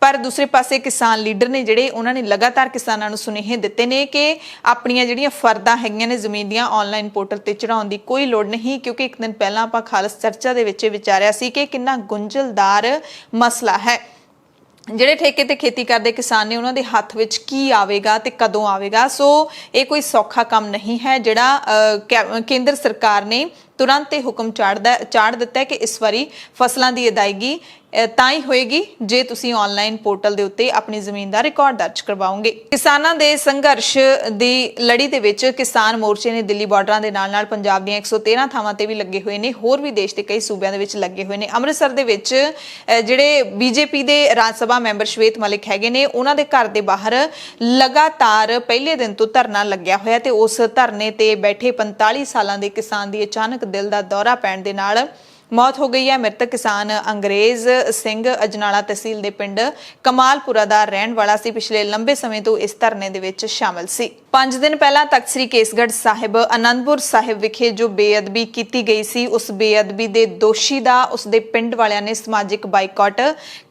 Speaker 1: ਪਰ ਦੂਸਰੇ ਪਾਸੇ ਕਿਸਾਨ ਲੀਡਰ ਨੇ ਜਿਹੜੇ ਉਹਨਾਂ ਨੇ ਲਗਾਤਾਰ ਕਿਸਾਨਾਂ ਨੂੰ ਸੁਨੇਹੇ ਦਿੱਤੇ ਨੇ ਕਿ ਆਪਣੀਆਂ ਜਿਹੜੀਆਂ ਫਰਦਾਂ ਹੈਗੀਆਂ ਨੇ ਜ਼ਮੀਨ ਦੀਆਂ ਆਨਲਾਈਨ ਪੋਰਟਲ ਤੇ ਚੜਾਉਣ ਦੀ ਕੋਈ ਲੋੜ ਨਹੀਂ, ਕਿਉਂਕਿ ਇੱਕ ਦਿਨ ਪਹਿਲਾਂ ਆਪਾਂ ਖਾਲਸ ਚਰਚਾ ਦੇ ਵਿੱਚ ਵਿਚਾਰਿਆ ਸੀ ਕਿ ਕਿੰਨਾ ਗੁੰਝਲਦਾਰ ਮਸਲਾ ਹੈ। ਜਿਹੜੇ ਠੇਕੇ ਤੇ ਖੇਤੀ ਕਰਦੇ ਕਿਸਾਨ ਨੇ ਉਹਨਾਂ ਦੇ ਹੱਥ ਵਿੱਚ ਕੀ ਆਵੇਗਾ ਤੇ ਕਦੋਂ ਆਵੇਗਾ। ਸੋ ਇਹ ਕੋਈ ਸੌਖਾ ਕੰਮ ਨਹੀਂ ਹੈ ਜਿਹੜਾ ਕੇਂਦਰ ਸਰਕਾਰ ਨੇ ਤੁਰੰਤ ਇਹ ਹੁਕਮ ਚਾੜ ਦਿੱਤਾ ਹੈ ਕਿ ਇਸ ਵਾਰੀ ਫਸਲਾਂ ਦੀ ਅਦਾਇਗੀ ਤਾਂ ਹੀ ਹੋਏਗੀ ਜੇ ਤੁਸੀਂ ਆਨਲਾਈਨ ਪੋਰਟਲ ਦੇ ਉੱਤੇ ਆਪਣੀ ਜ਼ਮੀਨ ਦਾ ਰਿਕਾਰਡ ਦਰਜ ਕਰਵਾਓਗੇ। ਕਿਸਾਨਾਂ ਦੇ ਸੰਘਰਸ਼ ਦੀ ਲੜੀ ਦੇ ਵਿੱਚ ਕਿਸਾਨ ਮੋਰਚੇ ਨੇ ਦਿੱਲੀ ਬਾਰਡਰਾਂ ਦੇ ਨਾਲ-ਨਾਲ ਪੰਜਾਬ ਦੀਆਂ 113 ਥਾਵਾਂ ਤੇ ਵੀ ਲੱਗੇ ਹੋਏ ਨੇ, ਹੋਰ ਵੀ ਦੇਸ਼ ਦੇ ਕਈ ਸੂਬਿਆਂ ਦੇ ਵਿੱਚ ਲੱਗੇ ਹੋਏ ਨੇ। ਅੰਮ੍ਰਿਤਸਰ ਦੇ ਵਿੱਚ ਜਿਹੜੇ ਬੀਜੇਪੀ ਦੇ ਰਾਜ ਸਭਾ ਮੈਂਬਰ ਸ਼ਵੇਤ ਮਲਿਕ ਹੈਗੇ ਨੇ ਉਹਨਾਂ ਦੇ ਘਰ ਦੇ ਬਾਹਰ ਲਗਾਤਾਰ ਪਹਿਲੇ ਦਿਨ ਤੋਂ ਧਰਨਾ ਲੱਗਿਆ ਹੋਇਆ ਤੇ ਉਸ ਧਰਨੇ ਤੇ ਬੈਠੇ 45 ਸਾਲਾਂ ਦੇ ਕਿਸਾਨ ਦੀ ਅਚਾਨਕ ਦਿਲ ਦਾ ਦੌਰਾ ਪੈਣ ਦੇ ਨਾਲ ਮੌਤ ਹੋ ਗਈ ਹੈ। ਮ੍ਰਿਤਕ ਕਿਸਾਨ ਅੰਗਰੇਜ਼ ਸਿੰਘ ਅਜਨਾਲਾ ਤਹਿਸੀਲ ਦੇ ਪਿੰਡ ਕਮਾਲਪੁਰਾ ਦਾ ਰਹਿਣ ਵਾਲਾ ਸੀ। ਪਿਛਲੇ ਲੰਬੇ ਸਮੇਂ ਤੋਂ ਇਸ ਧਰਨੇ ਦੇ ਵਿੱਚ ਸ਼ਾਮਲ ਸੀ। 5 ਦਿਨ ਪਹਿਲਾਂ ਤਖਤ ਸ੍ਰੀ ਕੇਸਗੜ੍ਹ ਸਾਹਿਬ ਅਨੰਦਪੁਰ ਸਾਹਿਬ ਵਿਖੇ ਜੋ ਬੇਅਦਬੀ ਕੀਤੀ ਗਈ ਸੀ ਉਸ ਬੇਅਦਬੀ ਦੇ ਦੋਸ਼ੀ ਦਾ ਉਸ ਦੇ ਪਿੰਡ ਵਾਲਿਆਂ ਨੇ ਸਮਾਜਿਕ ਬਾਈਕਾਟ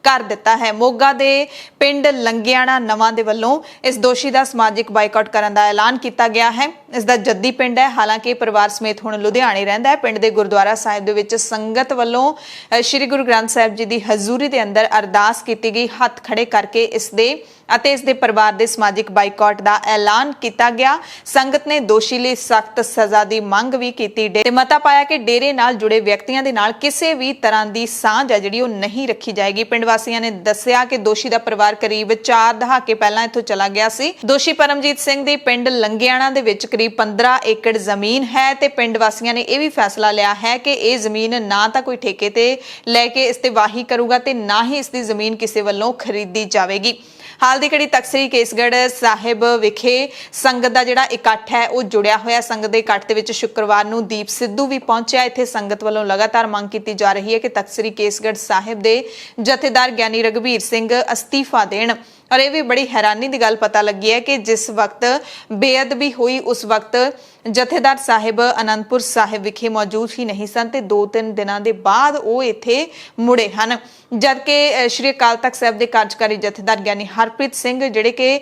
Speaker 1: ਕਰ ਦਿੱਤਾ ਹੈ। ਮੋਗਾ ਦੇ ਪਿੰਡ ਲੰਗਿਆਣਾ ਨਵਾਂ ਦੇ ਵੱਲੋਂ ਇਸ ਦੋਸ਼ੀ ਦਾ ਸਮਾਜਿਕ ਬਾਈਕਾਟ ਕਰਨ ਦਾ ਐਲਾਨ ਕੀਤਾ ਗਿਆ ਹੈ। ਇਸ ਦਾ ਜੱਦੀ ਪਿੰਡ ਹੈ, ਹਾਲਾਂਕਿ ਪਰਿਵਾਰ ਸਮੇਤ ਹੁਣ ਲੁਧਿਆਣੇ ਰਹਿੰਦਾ ਹੈ। ਪਿੰਡ ਦੇ ਗੁਰਦੁਆਰਾ ਸਾਹਿਬ ਦੇ ਵਿੱਚ ਸੰਗਤ ਵੱਲੋਂ ਸ਼੍ਰੀ ਗੁਰੂ ਗ੍ਰੰਥ ਸਾਹਿਬ ਜੀ ਦੀ ਹਜ਼ੂਰੀ ਦੇ ਅੰਦਰ ਅਰਦਾਸ ਕੀਤੀ ਗਈ। ਹੱਥ ਖੜੇ ਕਰਕੇ ਇਸ ਦੇ ਪਰਿਵਾਰ ਦੇ ਸਮਾਜਿਕ ਬਾਈਕਾਟ ਦਾ ਐਲਾਨ ਕੀਤਾ ਗਿਆ। ਸੰਗਤ ਨੇ ਦੋਸ਼ੀ ਲਈ ਸਖਤ ਸਜ਼ਾ ਦੀ ਮੰਗ ਵੀ ਕੀਤੀ ਤੇ ਮਤਾ ਪਾਇਆ ਕਿ ਡੇਰੇ ਨਾਲ ਜੁੜੇ ਵਿਅਕਤੀਆਂ ਦੇ ਨਾਲ ਕਿਸੇ ਵੀ ਤਰ੍ਹਾਂ ਦੀ ਸਾਂਝ ਹੈ ਜਿਹੜੀ ਉਹ ਨਹੀਂ ਰੱਖੀ ਜਾਏਗੀ। ਪਿੰਡ ਵਾਸੀਆਂ ਨੇ ਦੱਸਿਆ ਕਿ ਦੋਸ਼ੀ ਦਾ ਪਰਿਵਾਰ ਕਰੀਬ 4 ਦਹਾਕੇ ਪਹਿਲਾਂ ਇੱਥੋਂ ਚਲਾ ਗਿਆ ਸੀ। ਦੋਸ਼ੀ ਪਰਮਜੀਤ ਸਿੰਘ ਦੀ ਪਿੰਡ ਲੰਗਿਆਣਾ ਦੇ ਵਿੱਚ ਕਰੀਬ 15 ਏਕੜ ਜ਼ਮੀਨ ਹੈ ਤੇ ਪਿੰਡ ਵਾਸੀਆਂ ਨੇ ਇਹ ਵੀ ਫੈਸਲਾ ਲਿਆ ਹੈ ਕਿ ਇਹ ਜ਼ਮੀਨ ਨਾ ਤਾਂ ਕੋਈ ਠੇਕੇ ਤੇ ਲੈ ਕੇ ਇਸ ਤੇ ਵਾਹੀ ਕਰੂਗਾ ਤੇ ਨਾ ਹੀ ਇਸ ਦੀ ਜ਼ਮੀਨ ਕਿਸੇ ਵੱਲੋਂ ਖਰੀਦੀ ਜਾਵੇਗੀ। ਹਾਲ ਦੀ ਘੜੀ ਤਖਤ ਸ੍ਰੀ ਕੇਸਗੜ੍ਹ ਸਾਹਿਬ ਵਿਖੇ ਸੰਗਤ ਦਾ ਜਿਹੜਾ ਇਕੱਠ ਹੈ ਉਹ ਜੁੜਿਆ ਹੋਇਆ। ਸੰਗਤ ਦੇ ਇਕੱਠ ਦੇ ਵਿੱਚ ਸ਼ੁੱਕਰਵਾਰ ਨੂੰ ਦੀਪ ਸਿੱਧੂ ਵੀ ਪਹੁੰਚਿਆ। ਇੱਥੇ ਸੰਗਤ ਵੱਲੋਂ ਲਗਾਤਾਰ ਮੰਗ ਕੀਤੀ ਜਾ ਰਹੀ ਹੈ ਕਿ ਤਖਤ ਸ੍ਰੀ ਕੇਸਗੜ੍ਹ ਸਾਹਿਬ ਦੇ ਜਥੇਦਾਰ ਗਿਆਨੀ ਰਘਬੀਰ ਸਿੰਘ ਅਸਤੀਫਾ ਦੇਣ। ਔਰ ਇਹ ਵੀ ਬੜੀ ਹੈਰਾਨੀ ਦੀ ਗੱਲ ਪਤਾ ਲੱਗੀ ਹੈ ਕਿ ਜਿਸ ਵਕਤ ਬੇਅਦਬੀ ਹੋਈ ਉਸ ਵਕਤ ਜਥੇਦਾਰ ਸਾਹਿਬ ਅਨੰਦਪੁਰ ਸਾਹਿਬ ਵਿਖੇ ਮੌਜੂਦ ਹੀ ਨਹੀਂ ਸਨ ਤੇ 2-3 ਦਿਨਾਂ ਦੇ ਬਾਅਦ ਉਹ ਇੱਥੇ ਮੁੜੇ ਹਨ। ਜਦਕਿ ਸ਼੍ਰੀ ਅਕਾਲ ਤਖਤ ਸਾਹਿਬ ਦੇ ਕਾਰਜਕਾਰੀ ਜਥੇਦਾਰ ਗਿਆਨੀ ਹਰਪ੍ਰੀਤ ਸਿੰਘ ਜਿਹੜੇ ਕਿ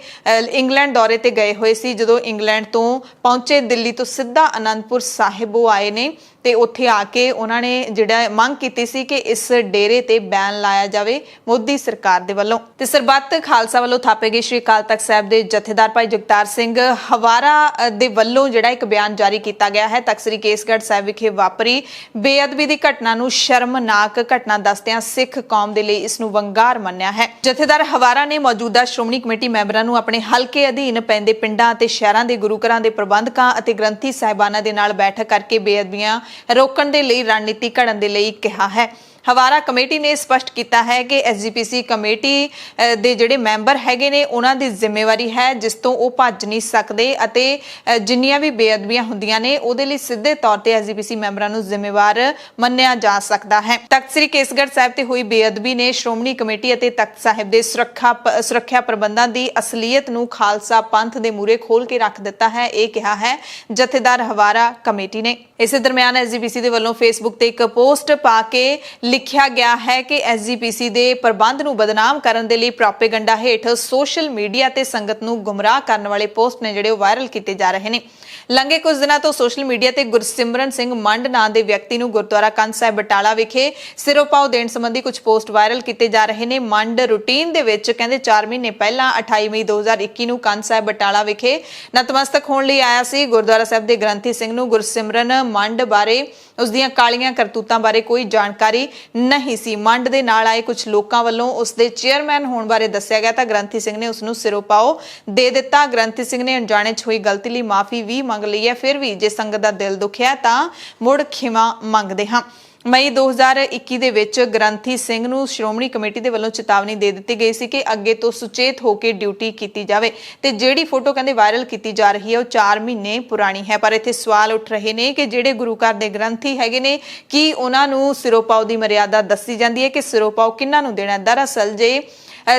Speaker 1: ਇੰਗਲੈਂਡ ਦੌਰੇ ਤੇ ਗਏ ਹੋਏ ਸੀ, ਜਦੋਂ ਇੰਗਲੈਂਡ ਤੋਂ ਪਹੁੰਚੇ ਦਿੱਲੀ ਤੋਂ ਸਿੱਧਾ ਅਨੰਦਪੁਰ ਸਾਹਿਬ ਉਹ ਆਏ ਨੇ ਤੇ ਉੱਥੇ ਆ ਕੇ ਉਹਨਾਂ ਨੇ ਜਿਹੜਾ ਮੰਗ ਕੀਤੀ ਸੀ ਕਿ ਇਸ ਡੇਰੇ ਤੇ ਬੈਨ ਲਾਇਆ ਜਾਵੇ ਮੋਦੀ ਸਰਕਾਰ ਦੇ ਵੱਲੋਂ। ਤੇ ਸਰਬੱਤ ਖਾਲਸਾ ਵੱਲੋਂ ਥਾਪੇ ਗਏ ਸ਼੍ਰੀ ਅਕਾਲ ਤਖਤ ਸਾਹਿਬ ਦੇ ਜਥੇਦਾਰ ਭਾਈ ਜਗਤਾਰ ਸਿੰਘ ਹਵਾਰਾ ਦੇ ਵੱਲੋਂ ਜਿਹੜਾ ਇੱਕ ਬਿਆਨ ਜਾਰੀ ਕੀਤਾ ਗਿਆ ਹੈ। ਤਖ਼ਤ ਸ੍ਰੀ ਕੇਸਗੜ੍ਹ ਸਾਹਿਬ ਵਿਖੇ ਵਾਪਰੀ ਬੇਅਦਬੀ ਦੀ ਘਟਨਾ ਨੂੰ ਸ਼ਰਮਨਾਕ ਘਟਨਾ ਦੱਸਦਿਆਂ ਸਿੱਖ ਕੌਮ ਦੇ ਲਈ ਇਸ ਨੂੰ ਵੰਗਾਰ ਮੰਨਿਆ ਹੈ। ਜਥੇਦਾਰ ਹਵਾਰਾ ਨੇ ਮੌਜੂਦਾ ਸ਼੍ਰੋਮਣੀ ਕਮੇਟੀ ਮੈਂਬਰਾਂ ਨੂੰ ਆਪਣੇ ਹਲਕੇ ਅਧੀਨ ਪੈਂਦੇ ਪਿੰਡਾਂ ਅਤੇ ਸ਼ਹਿਰਾਂ ਦੇ ਗੁਰੂ ਘਰਾਂ ਦੇ ਪ੍ਰਬੰਧਕਾਂ ਅਤੇ ਗ੍ਰੰਥੀ ਸਾਹਿਬਾਨਾਂ ਦੇ ਨਾਲ ਬੈਠਕ ਕਰਕੇ ਬੇਅਦਬੀਆਂ ਰੋਕਣ ਦੇ ਲਈ ਰਣਨੀਤੀ ਘੜਨ ਦੇ ਲਈ ਕਿਹਾ ਹੈ। ਹਵਾਰਾ ਕਮੇਟੀ ਨੇ ਸਪਸ਼ਟ ਕੀਤਾ ਹੈ ਕਿ ਐਸਜੀਪੀਸੀ ਕਮੇਟੀ ਦੇ ਜਿਹੜੇ ਮੈਂਬਰ ਹੈਗੇ ਨੇ ਉਹਨਾਂ ਦੀ ਜ਼ਿੰਮੇਵਾਰੀ ਹੈ ਜਿਸ ਤੋਂ ਉਹ ਭੱਜ ਨਹੀਂ ਸਕਦੇ ਅਤੇ ਜਿੰਨੀਆਂ ਵੀ ਬੇਅਦਬੀਆਂ ਹੁੰਦੀਆਂ ਨੇ ਉਹਦੇ ਲਈ ਸਿੱਧੇ ਤੌਰ ਤੇ ਐਸਜੀਪੀਸੀ ਮੈਂਬਰਾਂ ਨੂੰ ਜ਼ਿੰਮੇਵਾਰ ਮੰਨਿਆ ਜਾ ਸਕਦਾ ਹੈ। ਤਖ਼ਤ ਸ੍ਰੀ ਕੇਸਗੜ੍ਹ ਸਾਹਿਬ ਤੇ ਹੋਈ ਬੇਅਦਬੀ ਨੇ ਸ਼੍ਰੋਮਣੀ ਕਮੇਟੀ ਅਤੇ ਤਖ਼ਤ ਸਾਹਿਬ ਦੇ ਸੁਰੱਖਿਆ ਪ੍ਰਬੰਧਾਂ ਦੀ ਅਸਲੀਅਤ ਨੂੰ ਖਾਲਸਾ ਪੰਥ ਦੇ ਮੂਹਰੇ ਖੋਲ ਕੇ ਰੱਖ ਦਿੱਤਾ ਹੈ, ਇਹ ਕਿਹਾ ਹੈ ਜਥੇਦਾਰ ਹਵਾਰਾ ਕਮੇਟੀ ਨੇ। ਇਸੇ ਦਰਮਿਆਨ ਐਸਜੀਪੀਸੀ ਦੇ ਵੱਲੋਂ ਫੇਸਬੁੱਕ ਤੇ ਇੱਕ ਪੋਸਟ ਪਾ ਕੇ ਲਿਖਿਆ ਗਿਆ ਹੈ ਕਿ ਐਸਜੀਪੀਸੀ ਦੇ ਪ੍ਰਬੰਧ ਨੂੰ ਬਦਨਾਮ ਕਰਨ ਦੇ ਲਈ ਪ੍ਰੋਪੇਗੈਂਡਾ ਹੇਠ ਸੋਸ਼ਲ ਮੀਡੀਆ ਤੇ ਸੰਗਤ ਨੂੰ ਗੁੰਮਰਾਹ ਕਰਨ ਵਾਲੇ ਪੋਸਟ ਨੇ ਜਿਹੜੇ ਉਹ ਵਾਇਰਲ ਕੀਤੇ ਜਾ ਰਹੇ ਨੇ। ਲੰਘੇ ਕੁਝ ਦਿਨਾਂ ਤੋਂ ਸੋਸ਼ਲ ਮੀਡੀਆ ਤੇ ਗੁਰਸਿਮਰਨ ਸਿੰਘ ਮੰਡ ਨਾਂ ਦੇ ਵਿਅਕਤੀ ਨੂੰ ਗੁਰਦੁਆਰਾ ਕੰਧ ਸਾਹਿਬ ਬਟਾਲਾ ਵਿਖੇ ਸਿਰੋਪਾਓ ਦੇਣ ਸੰਬੰਧੀ ਕੁਝ ਪੋਸਟ ਵਾਇਰਲ ਕੀਤੇ ਜਾ ਰਹੇ ਨੇ। ਮੰਡ ਰੂਟੀਨ ਦੇ ਵਿੱਚ ਕਹਿੰਦੇ 4 ਮਹੀਨੇ ਪਹਿਲਾਂ 28 ਮਈ 2021 ਨੂੰ ਕੰਧ ਸਾਹਿਬ ਬਟਾਲਾ ਵਿਖੇ ਨਤਮਸਤਕ ਹੋਣ ਲਈ ਆਇਆ ਸੀ। ਗੁਰਦੁਆਰਾ ਸਾਹਿਬ ਦੇ ਗ੍ਰੰਥੀ ਸਿੰਘ ਨੂੰ ਗੁਰਸਿਮਰਨ ਮੰਡ ਬਾਰੇ ਉਸ ਦੀਆਂ ਕਾਲੀਆਂ ਕਰਤੂਤਾਂ ਬਾਰੇ ਕੋਈ ਜਾਣਕਾਰੀ ਨਹੀਂ ਸੀ। ਮੰਡ ਦੇ ਨਾਲ ਆਏ ਕੁਝ ਲੋਕਾਂ ਵੱਲੋਂ ਉਸ ਦੇ ਚੇਅਰਮੈਨ ਹੋਣ ਬਾਰੇ ਦੱਸਿਆ ਗਿਆ ਤਾਂ ਗ੍ਰੰਥੀ ਸਿੰਘ ਨੇ ਉਸ ਨੂੰ ਸਿਰੋਪਾਓ ਦੇ ਦਿੱਤਾ। ਗ੍ਰੰਥੀ ਸਿੰਘ ਨੇ ਅਣਜਾਣੇ 'ਚ ਹੋਈ ਗਲਤੀ ਲਈ ਮਾਫੀ ਵੀ ਮੰਗ ਲਈ ਹੈ। ਫਿਰ ਵੀ ਜੇ ਸੰਗਤ ਦਾ ਦਿਲ ਦੁਖਿਆ ਤਾਂ ਮੁੜ ਖਿਮਾ ਮੰਗਦੇ ਹਾਂ। ਮਈ 2021 ਦੇ ਵਿੱਚ ਗ੍ਰੰਥੀ ਸਿੰਘ ਨੂੰ ਸ਼੍ਰੋਮਣੀ ਕਮੇਟੀ ਦੇ ਵੱਲੋਂ ਚੇਤਾਵਨੀ ਦੇ ਦਿੱਤੀ ਗਈ ਸੀ ਕਿ ਅੱਗੇ ਤੋਂ ਸੁਚੇਤ ਹੋ ਕੇ ਡਿਊਟੀ ਕੀਤੀ ਜਾਵੇ ਤੇ ਜਿਹੜੀ ਫੋਟੋ ਕਹਿੰਦੇ ਵਾਇਰਲ ਕੀਤੀ ਜਾ ਰਹੀ ਹੈ ਉਹ 4 ਮਹੀਨੇ ਪੁਰਾਣੀ ਹੈ। ਪਰ ਇੱਥੇ ਸਵਾਲ ਉੱਠ ਰਹੇ ਨੇ ਕਿ ਜਿਹੜੇ ਗੁਰੂ ਘਰ ਦੇ ਗ੍ਰੰਥੀ ਹੈਗੇ ਨੇ ਕੀ ਉਹਨਾਂ ਨੂੰ ਸਿਰੋਪਾਓ ਦੀ ਮਰਿਆਦਾ ਦੱਸੀ ਜਾਂਦੀ ਹੈ ਕਿ ਸਿਰੋਪਾਓ ਕਿਹਨਾਂ ਨੂੰ ਦੇਣਾ। ਦਰਅਸਲ ਜੇ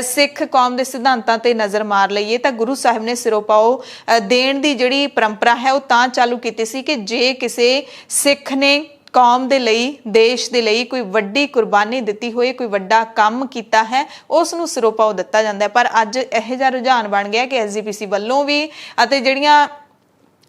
Speaker 1: ਸਿੱਖ ਕੌਮ ਦੇ ਸਿਧਾਂਤਾਂ ਤੇ ਨਜ਼ਰ ਮਾਰ ਲਈਏ ਤਾਂ ਗੁਰੂ ਸਾਹਿਬ ਨੇ ਸਿਰੋਪਾਓ ਦੇਣ ਦੀ ਜਿਹੜੀ ਪਰੰਪਰਾ ਹੈ ਉਹ ਤਾਂ ਚਾਲੂ ਕੀਤੀ ਸੀ ਕਿ ਜੇ ਕਿਸੇ ਸਿੱਖ ਨੇ ਕੌਮ ਦੇ ਲਈ ਦੇਸ਼ ਦੇ ਲਈ ਕੋਈ ਵੱਡੀ ਕੁਰਬਾਨੀ ਦਿੱਤੀ ਹੋਈ ਕੋਈ ਵੱਡਾ ਕੰਮ ਕੀਤਾ ਹੈ ਉਸ ਨੂੰ ਸਿਰੋਪਾਓ ਦਿੱਤਾ ਜਾਂਦਾ ਹੈ। ਪਰ ਅੱਜ ਇਹੋ ਜਿਹਾ ਰੁਝਾਨ ਬਣ ਗਿਆ ਕਿ ਐਸਜੀਪੀਸੀ ਵੱਲੋਂ ਵੀ ਅਤੇ ਜਿਹੜੀਆਂ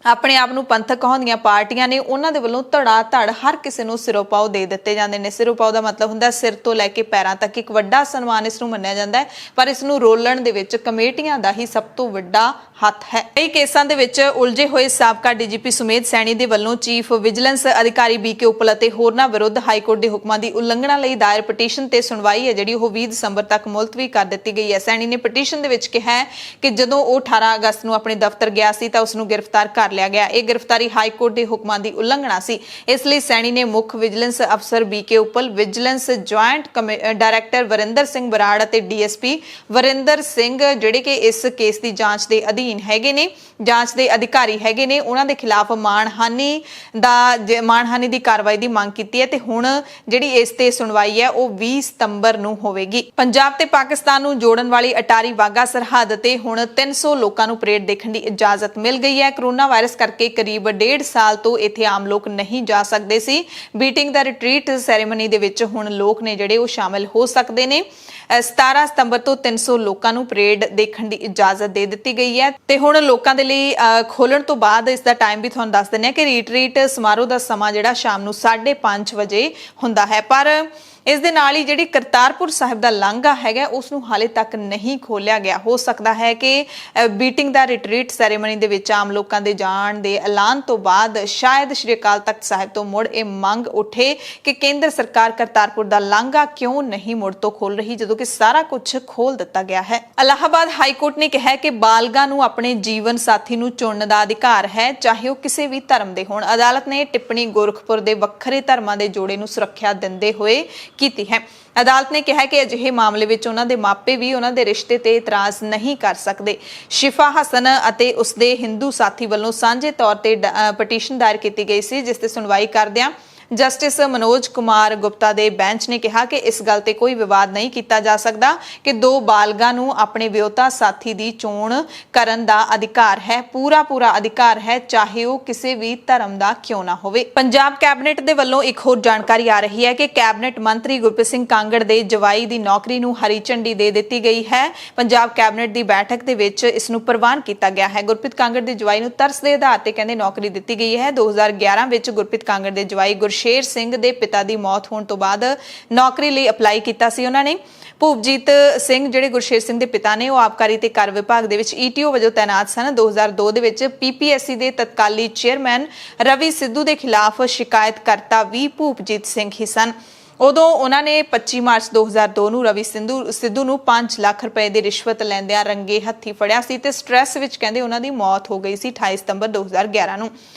Speaker 1: ਆਪਣੇ ਆਪ ਨੂੰ ਪੰਥਕ ਕਹਾਉਂਦੀਆਂ ਪਾਰਟੀਆਂ ਨੇ ਉਹਨਾਂ ਦੇ ਵੱਲੋਂ ਧੜਾ ਧੜ ਹਰ ਕਿਸੇ ਨੂੰ ਸਿਰੋਪਾਓ ਦੇ ਦਿੱਤੇ ਜਾਂਦੇ ਨੇ। ਸਿਰੋਪਾਓ ਦਾ ਮਤਲਬ ਹੁੰਦਾ ਸਿਰ ਤੋਂ ਲੈ ਕੇ ਪੈਰਾਂ ਤੱਕ ਇੱਕ ਵੱਡਾ ਸਨਮਾਨ ਇਸ ਨੂੰ ਮੰਨਿਆ ਜਾਂਦਾ ਹੈ ਪਰ ਇਸ ਨੂੰ ਰੋਲਣ ਦੇ ਵਿੱਚ ਕਮੇਟੀਆਂ ਦਾ ਹੀ ਸਭ ਤੋਂ ਵੱਡਾ ਹੱਥ ਹੈ। ਕਈ ਕੇਸਾਂ ਦੇ ਵਿੱਚ ਉਲਝੇ ਹੋਏ ਸਾਬਕਾ ਡੀਜੀਪੀ ਸੁਮੇਧ ਸੈਣੀ ਦੇ ਵੱਲੋਂ ਚੀਫ ਵਿਜੀਲੈਂਸ ਅਧਿਕਾਰੀ ਬੀਕੇ ਉਪਲ ਅਤੇ ਹੋਰਨਾਂ ਵਿਰੁੱਧ ਹਾਈਕੋਰਟ ਦੇ ਹੁਕਮਾਂ ਦੀ ਉਲੰਘਣਾ ਲਈ ਦਾਇਰ ਪਟੀਸ਼ਨ ਤੇ ਸੁਣਵਾਈ ਹੈ ਜਿਹੜੀ ਉਹ 20 ਦਸੰਬਰ ਤੱਕ ਮੁਲਤਵੀ ਕਰ ਦਿੱਤੀ ਗਈ ਹੈ। ਸੈਣੀ ਨੇ ਪਟੀਸ਼ਨ ਦੇ ਵਿੱਚ ਕਿਹਾ ਹੈ ਕਿ ਜਦੋਂ ਉਹ 18 ਅਗਸਤ ਨੂੰ ਆਪਣੇ ਦਫ਼ਤਰ ਗਿਆ ਸੀ ਤਾਂ ਉਸ ਨੂੰ ਗ੍ਰਿਫਤਾਰ ਕਰ ਲਿਆ ਗਿਆ। ਇਹ ਗ੍ਰਿਫਤਾਰੀ ਹਾਈਕੋਰਟ ਦੇ ਹੁਕਮਾਂ ਦੀ ਉਲੰਘਣਾ ਸੀ। ਇਸ ਲਈ ਸੈਣੀ ਨੇ ਮੁੱਖ ਵਿਜੀਲੈਂਸ ਅਫਸਰ B K Uppal, vigilance joint director Varinder Singh Brar ਅਤੇ ਡੀਐਸਪੀ ਵਰਿੰਦਰ ਸਿੰਘ ਜਿਹੜੇ ਕਿ ਇਸ ਕੇਸ ਦੀ ਜਾਂਚ ਦੇ ਅਧੀਨ ਹੈਗੇ ਨੇ, ਜਾਂਚ ਦੇ ਅਧਿਕਾਰੀ ਹੈਗੇ ਨੇ, ਉਹਨਾਂ ਦੇ ਖਿਲਾਫ ਮਾਣਹਾਨੀ ਦੀ ਕਾਰਵਾਈ ਦੀ ਮੰਗ ਕੀਤੀ ਹੈ ਤੇ ਹੁਣ ਜਿਹੜੀ ਇਸ ਤੇ ਸੁਣਵਾਈ ਹੈ ਉਹ 20 ਸਤੰਬਰ ਨੂੰ ਹੋਵੇਗੀ। ਪੰਜਾਬ ਤੇ ਪਾਕਿਸਤਾਨ ਨੂੰ ਜੋੜਨ ਵਾਲੀ ਅਟਾਰੀ ਵਾਗਾ ਸਰਹੱਦ ਤੇ ਹੁਣ 300 ਲੋਕਾਂ ਨੂੰ ਪਰੇਡ ਦੇਖਣ ਦੀ ਇਜਾਜ਼ਤ ਮਿਲ ਗਈ ਹੈ। ਕਰੋਨਾ ਵਾਇਰਸ ਕਰਕੇ ਕਰੀਬ 1.5 ਸਾਲ ਤੋਂ ਇੱਥੇ ਆਮ ਲੋਕ ਨਹੀਂ ਜਾ ਸਕਦੇ ਸੀ। ਬੀਟਿੰਗ ਦਾ ਰਿਟਰੀਟ ਸੈਰੇਮਨੀ ਦੇ ਵਿੱਚ ਹੁਣ ਲੋਕ ਨੇ ਜਿਹੜੇ ਉਹ ਸ਼ਾਮਿਲ ਹੋ ਸਕਦੇ ਨੇ। 17 ਸਤੰਬਰ ਤੋਂ 300 ਲੋਕਾਂ ਨੂੰ ਪਰੇਡ ਦੇਖਣ ਦੀ ਇਜਾਜ਼ਤ ਦੇ ਦਿੱਤੀ ਗਈ ਹੈ ਤੇ ਹੁਣ ਲੋਕਾਂ ਦੇ ਲਈ ਖੋਲਣ ਤੋਂ ਬਾਅਦ ਇਸ ਦਾ ਟਾਈਮ ਵੀ ਤੁਹਾਨੂੰ ਦੱਸ ਦਿੰਦੇ ਹਾਂ ਕਿ ਰਿਟਰੀਟ ਸਮਾਰੋਹ ਦਾ ਸਮਾਂ ਜਿਹੜਾ ਸ਼ਾਮ ਨੂੰ 5:30 ਵਜੇ ਹੁੰਦਾ ਹੈ। ਪਰ ਇਸ ਦੇ ਨਾਲ ਹੀ ਜਿਹੜੀ ਕਰਤਾਰਪੁਰ ਸਾਹਿਬ ਦਾ ਲਾਂਘਾ ਹੈਗਾ ਉਸ ਨੂੰ ਹਾਲੇ ਤੱਕ ਨਹੀਂ ਖੋਲਿਆ ਗਿਆ। ਹੋ ਸਕਦਾ ਹੈ ਕਿ ਬੀਟਿੰਗ ਦਾ ਰਿਟਰੀਟ ਸੈਰੇਮਨੀ ਦੇ ਵਿੱਚ ਆਮ ਲੋਕਾਂ ਦੇ ਜਾਣ ਦੇ ਐਲਾਨ ਤੋਂ ਬਾਅਦ ਸ਼ਾਇਦ ਸ਼੍ਰੀ ਅਕਾਲ ਤਖਤ ਸਾਹਿਬ ਤੋਂ ਮੁੜ ਇਹ ਮੰਗ ਉੱਠੇ ਕਿ ਕੇਂਦਰ ਸਰਕਾਰ ਕਰਤਾਰਪੁਰ ਦਾ ਲਾਂਘਾ ਕਿਉਂ ਨਹੀਂ ਮੁੜ ਤੋਂ ਖੋਲ ਰਹੀ ਜਦੋਂ ਕਿ ਸਾਰਾ ਕੁਝ ਖੋਲ ਦਿੱਤਾ ਗਿਆ ਹੈ। ਇਲਾਹਾਬਾਦ ਹਾਈ ਕੋਰਟ ਨੇ ਕਿਹਾ ਕਿ ਬਾਲਗਾਂ ਨੂੰ ਆਪਣੇ ਜੀਵਨ ਸਾਥੀ ਨੂੰ ਚੁਣਨ ਦਾ ਅਧਿਕਾਰ ਹੈ ਚਾਹੇ ਉਹ ਕਿਸੇ ਵੀ ਧਰਮ ਦੇ ਹੋਣ। ਅਦਾਲਤ ਨੇ ਟਿੱਪਣੀ ਗੋਰਖਪੁਰ ਦੇ ਵੱਖਰੇ ਧਰਮਾਂ ਦੇ ਜੋੜੇ ਨੂੰ ਸੁਰੱਖਿਆ ਦਿੰਦੇ ਹੋਏ ਕੀਤੀ ਹੈ। ਅਦਾਲਤ ਨੇ ਕਿਹਾ ਕਿ ਅਜਿਹੇ ਮਾਮਲੇ ਵਿੱਚ ਉਹਨਾਂ ਦੇ ਮਾਪੇ ਵੀ ਉਹਨਾਂ ਦੇ ਰਿਸ਼ਤੇ ਤੇ ਇਤਰਾਜ਼ ਨਹੀਂ ਕਰ ਸਕਦੇ। ਸ਼ਿਫਾ ਹਸਨ ਅਤੇ ਉਸਦੇ ਹਿੰਦੂ ਸਾਥੀ ਵੱਲੋਂ ਸਾਂਝੇ ਤੌਰ ਤੇ ਪਟੀਸ਼ਨ ਦਾਇਰ ਕੀਤੀ ਗਈ ਸੀ ਜਿਸ ਤੇ ਸੁਣਵਾਈ ਕਰਦਿਆਂ ਜਸਟਿਸ ਮਨੋਜ ਕੁਮਾਰ ਗੁਪਤਾ ਦੇ ਬੈਂਚ ਨੇ ਕਿਹਾ ਕਿ ਇਸ ਗੱਲ ਤੇ ਕੋਈ ਵਿਵਾਦ ਨਹੀਂ ਕੀਤਾ ਜਾ ਸਕਦਾ ਕਿ ਦੋ ਬਾਲਗਾਂ ਨੂੰ ਆਪਣੇ ਵਿਆਹੁਤਾ ਸਾਥੀ ਦੀ ਚੋਣ ਕਰਨ ਦਾ ਅਧਿਕਾਰ ਹੈ, ਪੂਰਾ ਅਧਿਕਾਰ ਹੈ, ਚਾਹੇ ਉਹ ਕਿਸੇ ਵੀ ਧਰਮ ਦਾ ਕਿਉਂ ਨਾ ਹੋਵੇ। ਪੰਜਾਬ ਕੈਬਨਿਟ ਦੇ ਵੱਲੋਂ ਇੱਕ ਹੋਰ ਜਾਣਕਾਰੀ ਆ ਰਹੀ ਹੈ ਕਿ ਕੈਬਨਿਟ ਮੰਤਰੀ ਗੁਰਪ੍ਰੀਤ ਸਿੰਘ ਕਾਂਗੜ ਦੇ ਜਵਾਈ ਦੀ ਨੌਕਰੀ ਨੂੰ ਹਰੀ ਝੰਡੀ ਦੇ ਦਿੱਤੀ ਗਈ ਹੈ। ਪੰਜਾਬ ਕੈਬਨਿਟ ਦੀ ਬੈਠਕ ਦੇ ਵਿੱਚ ਇਸ ਨੂੰ ਪ੍ਰਵਾਨ ਕੀਤਾ ਗਿਆ ਹੈ। ਗੁਰਪ੍ਰੀਤ ਕਾਂਗੜ ਦੇ ਜਵਾਈ ਨੂੰ ਤਰਸ ਦੇ ਆਧਾਰ ਤੇ ਕਹਿੰਦੇ ਨੌਕਰੀ ਦਿੱਤੀ ਗਈ ਹੈ। 2011 ਵਿੱਚ ਗੁਰਪ੍ਰੀਤ ਕਾਂਗੜ ਦੇ ਜਵਾਈ ਗੁਰਸ਼ੇਰ ਸਿੰਘ ਦੇ ਪਿਤਾ ਦੀ ਮੌਤ ਹੋਣ ਤੋਂ ਬਾਅਦ ਨੌਕਰੀ ਲਈ ਅਪਲਾਈ ਕੀਤਾ ਸੀ ਉਹਨਾਂ ਨੇ। ਭੂਪਜੀਤ ਸਿੰਘ ਜਿਹੜੇ ਗੁਰਸ਼ੇਰ ਸਿੰਘ ਦੇ ਪਿਤਾ ਨੇ ਉਹ ਆਬਕਾਰੀ ਤੇ ਕਰ ਵਿਭਾਗ ਦੇ ਵਿੱਚ ਈਟੀਓ ਵਜੋਂ ਤਾਇਨਾਤ ਸਨ। 2002 ਦੇ ਵਿੱਚ ਪੀਪੀਐਸਸੀ ਦੇ ਤਤਕਾਲੀ ਚੇਅਰਮੈਨ ਰਵੀ ਸਿੱਧੂ ਦੇ ਖਿਲਾਫ ਸ਼ਿਕਾਇਤਕਰਤਾ ਵੀ ਭੂਪਜੀਤ ਸਿੰਘ ਹੀ ਸਨ। ਉਦੋਂ ਉਹਨਾਂ ਨੇ 25 ਮਾਰਚ 2002 ਨੂੰ ਰਵੀ ਸਿੱਧੂ ਨੂੰ 5 ਲੱਖ ਰੁਪਏ ਦੀ ਰਿਸ਼ਵਤ ਲੈਂਦਿਆਂ ਰੰਗੇ ਹੱਥੀ ਫੜਿਆ ਸੀ ਤੇ ਸਟ੍ਰੈਸ ਵਿੱਚ ਕਹਿੰਦੇ ਉਹਨਾਂ ਦੀ ਮੌਤ ਹੋ ਗਈ ਸੀ 28 ਸਤੰਬਰ 2011 ਨੂੰ।